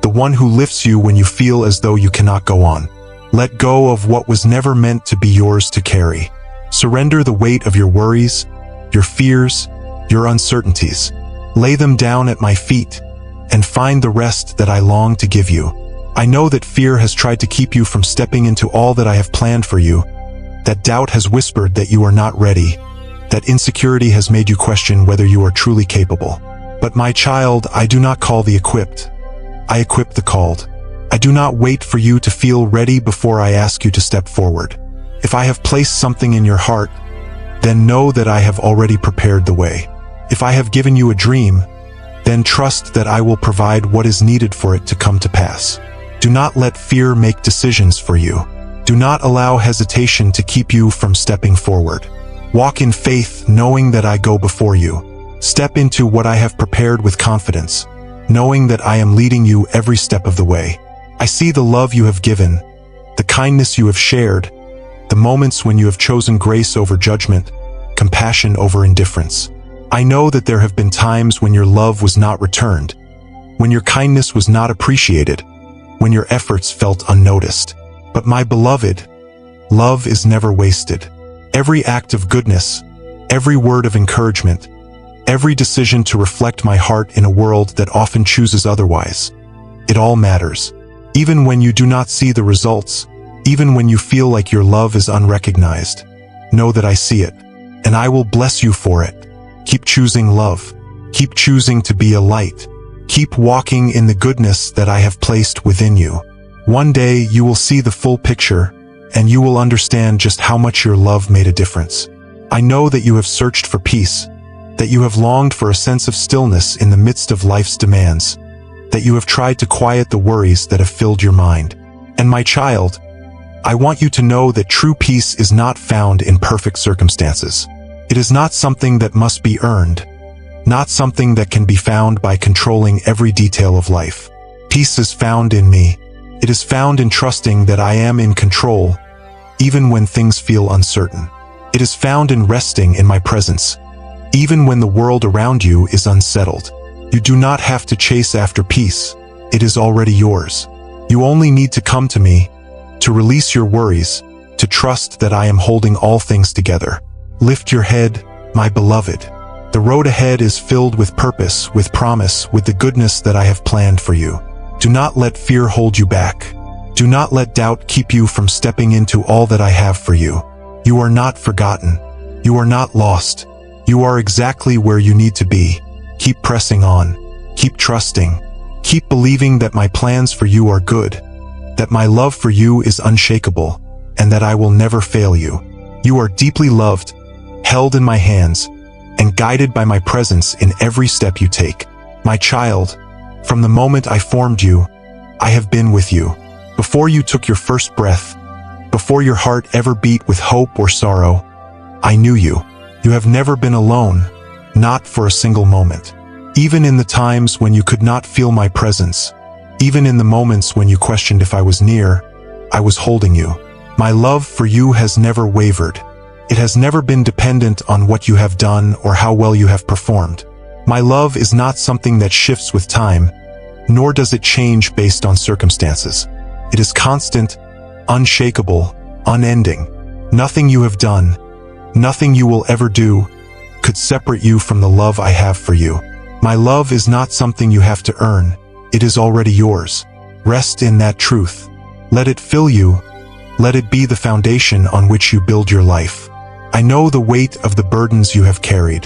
the one who lifts you when you feel as though you cannot go on. Let go of what was never meant to be yours to carry. Surrender the weight of your worries, your fears, your uncertainties. Lay them down at my feet and find the rest that I long to give you. I know that fear has tried to keep you from stepping into all that I have planned for you, that doubt has whispered that you are not ready, that insecurity has made you question whether you are truly capable. But my child, I do not call the equipped. I equip the called. I do not wait for you to feel ready before I ask you to step forward. If I have placed something in your heart, then know that I have already prepared the way. If I have given you a dream, then trust that I will provide what is needed for it to come to pass. Do not let fear make decisions for you. Do not allow hesitation to keep you from stepping forward. Walk in faith, knowing that I go before you. Step into what I have prepared with confidence, knowing that I am leading you every step of the way. I see the love you have given, the kindness you have shared, the moments when you have chosen grace over judgment, compassion over indifference. I know that there have been times when your love was not returned, when your kindness was not appreciated, when your efforts felt unnoticed. But my beloved, love is never wasted. Every act of goodness, every word of encouragement, every decision to reflect my heart in a world that often chooses otherwise, it all matters. Even when you do not see the results, even when you feel like your love is unrecognized, know that I see it, and I will bless you for it. Keep choosing love. Keep choosing to be a light. Keep walking in the goodness that I have placed within you. One day you will see the full picture, and you will understand just how much your love made a difference. I know that you have searched for peace, that you have longed for a sense of stillness in the midst of life's demands, that you have tried to quiet the worries that have filled your mind. And my child, I want you to know that true peace is not found in perfect circumstances. It is not something that must be earned, not something that can be found by controlling every detail of life. Peace is found in me. It is found in trusting that I am in control, even when things feel uncertain. It is found in resting in my presence, even when the world around you is unsettled. You do not have to chase after peace. It is already yours. You only need to come to me, to release your worries, to trust that I am holding all things together. Lift your head, my beloved. The road ahead is filled with purpose, with promise, with the goodness that I have planned for you. Do not let fear hold you back. Do not let doubt keep you from stepping into all that I have for you. You are not forgotten. You are not lost. You are exactly where you need to be. Keep pressing on. Keep trusting. Keep believing that my plans for you are good, that my love for you is unshakable, and that I will never fail you. You are deeply loved, held in my hands, and guided by my presence in every step you take. My child, from the moment I formed you, I have been with you. Before you took your first breath, before your heart ever beat with hope or sorrow, I knew you. You have never been alone, not for a single moment. Even in the times when you could not feel my presence, even in the moments when you questioned if I was near, I was holding you. My love for you has never wavered. It has never been dependent on what you have done or how well you have performed. My love is not something that shifts with time, nor does it change based on circumstances. It is constant, unshakable, unending. Nothing you have done, nothing you will ever do, could separate you from the love I have for you. My love is not something you have to earn. It is already yours. Rest in that truth. Let it fill you. Let it be the foundation on which you build your life. I know the weight of the burdens you have carried.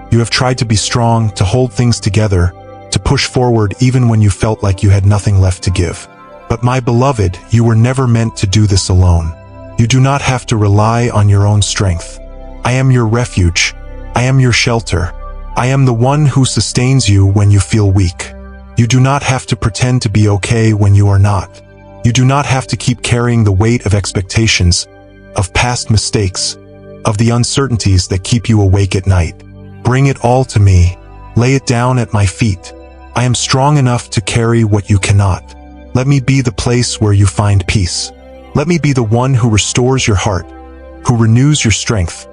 You have tried to be strong, to hold things together, to push forward even when you felt like you had nothing left to give. But my beloved, you were never meant to do this alone. You do not have to rely on your own strength. I am your refuge. I am your shelter. I am the one who sustains you when you feel weak. You do not have to pretend to be okay when you are not. You do not have to keep carrying the weight of expectations, of past mistakes, of the uncertainties that keep you awake at night. Bring it all to me. Lay it down at my feet. I am strong enough to carry what you cannot. Let me be the place where you find peace. Let me be the one who restores your heart, who renews your strength,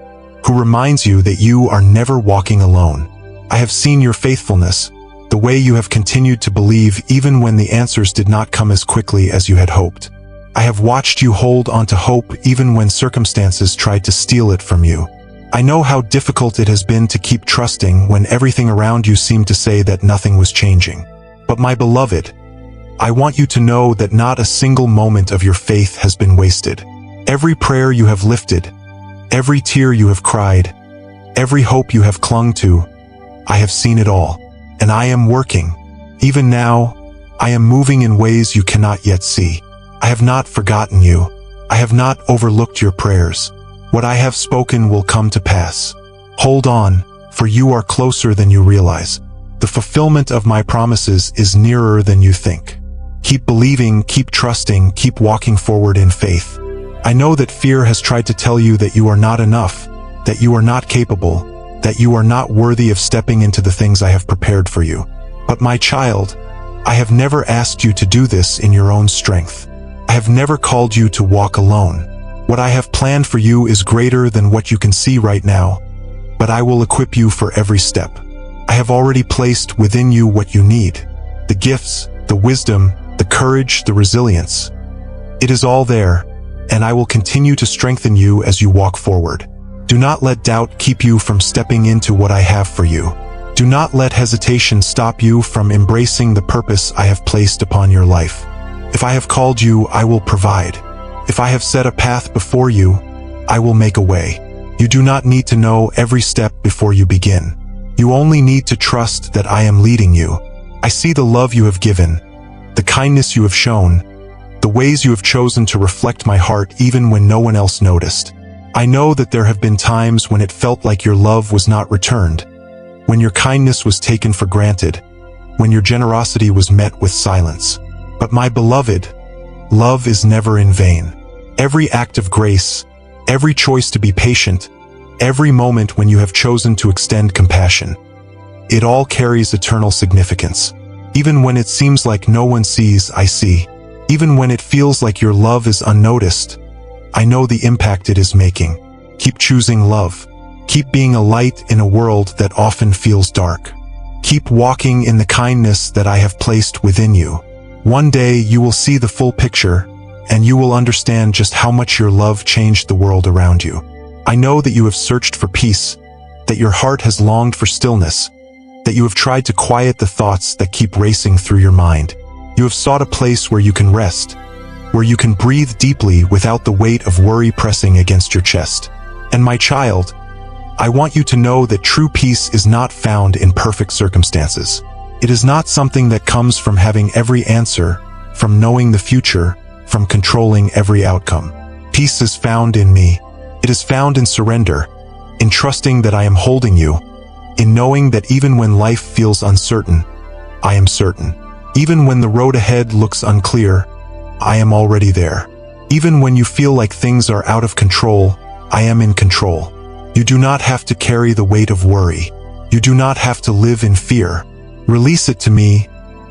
who reminds you that you are never walking alone. I have seen your faithfulness, the way you have continued to believe even when the answers did not come as quickly as you had hoped. I have watched you hold on to hope even when circumstances tried to steal it from you. I know how difficult it has been to keep trusting when everything around you seemed to say that nothing was changing. But my beloved, I want you to know that not a single moment of your faith has been wasted. Every prayer you have lifted, every tear you have cried, every hope you have clung to, I have seen it all, and I am working. Even now, I am moving in ways you cannot yet see. I have not forgotten you. I have not overlooked your prayers. What I have spoken will come to pass. Hold on, for you are closer than you realize. The fulfillment of my promises is nearer than you think. Keep believing, keep trusting, keep walking forward in faith. I know that fear has tried to tell you that you are not enough, that you are not capable, that you are not worthy of stepping into the things I have prepared for you. But my child, I have never asked you to do this in your own strength. I have never called you to walk alone. What I have planned for you is greater than what you can see right now, but I will equip you for every step. I have already placed within you what you need, the gifts, the wisdom, the courage, the resilience. It is all there, and I will continue to strengthen you as you walk forward. Do not let doubt keep you from stepping into what I have for you. Do not let hesitation stop you from embracing the purpose I have placed upon your life. If I have called you, I will provide. If I have set a path before you, I will make a way. You do not need to know every step before you begin. You only need to trust that I am leading you. I see the love you have given, the kindness you have shown, the ways you have chosen to reflect my heart even when no one else noticed. I know that there have been times when it felt like your love was not returned, when your kindness was taken for granted, when your generosity was met with silence. But my beloved, love is never in vain. Every act of grace, every choice to be patient, every moment when you have chosen to extend compassion, it all carries eternal significance. Even when it seems like no one sees, I see. Even when it feels like your love is unnoticed, I know the impact it is making. Keep choosing love. Keep being a light in a world that often feels dark. Keep walking in the kindness that I have placed within you. One day you will see the full picture, and you will understand just how much your love changed the world around you. I know that you have searched for peace, that your heart has longed for stillness, that you have tried to quiet the thoughts that keep racing through your mind. You have sought a place where you can rest, where you can breathe deeply without the weight of worry pressing against your chest. And my child, I want you to know that true peace is not found in perfect circumstances. It is not something that comes from having every answer, from knowing the future, from controlling every outcome. Peace is found in me. It is found in surrender, in trusting that I am holding you, in knowing that even when life feels uncertain, I am certain. Even when the road ahead looks unclear, I am already there. Even when you feel like things are out of control, I am in control. You do not have to carry the weight of worry. You do not have to live in fear. Release it to me,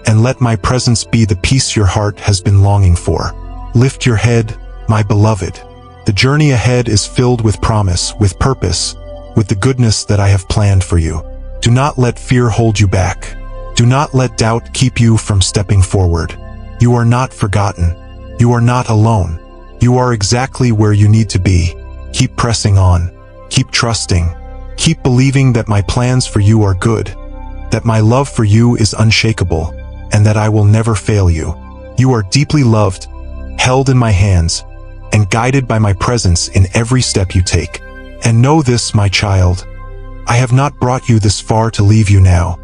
and let my presence be the peace your heart has been longing for. Lift your head, my beloved. The journey ahead is filled with promise, with purpose, with the goodness that I have planned for you. Do not let fear hold you back. Do not let doubt keep you from stepping forward. You are not forgotten. You are not alone. You are exactly where you need to be. Keep pressing on. Keep trusting. Keep believing that my plans for you are good, that my love for you is unshakable, and that I will never fail you. You are deeply loved, held in my hands, and guided by my presence in every step you take. And know this, my child, I have not brought you this far to leave you now.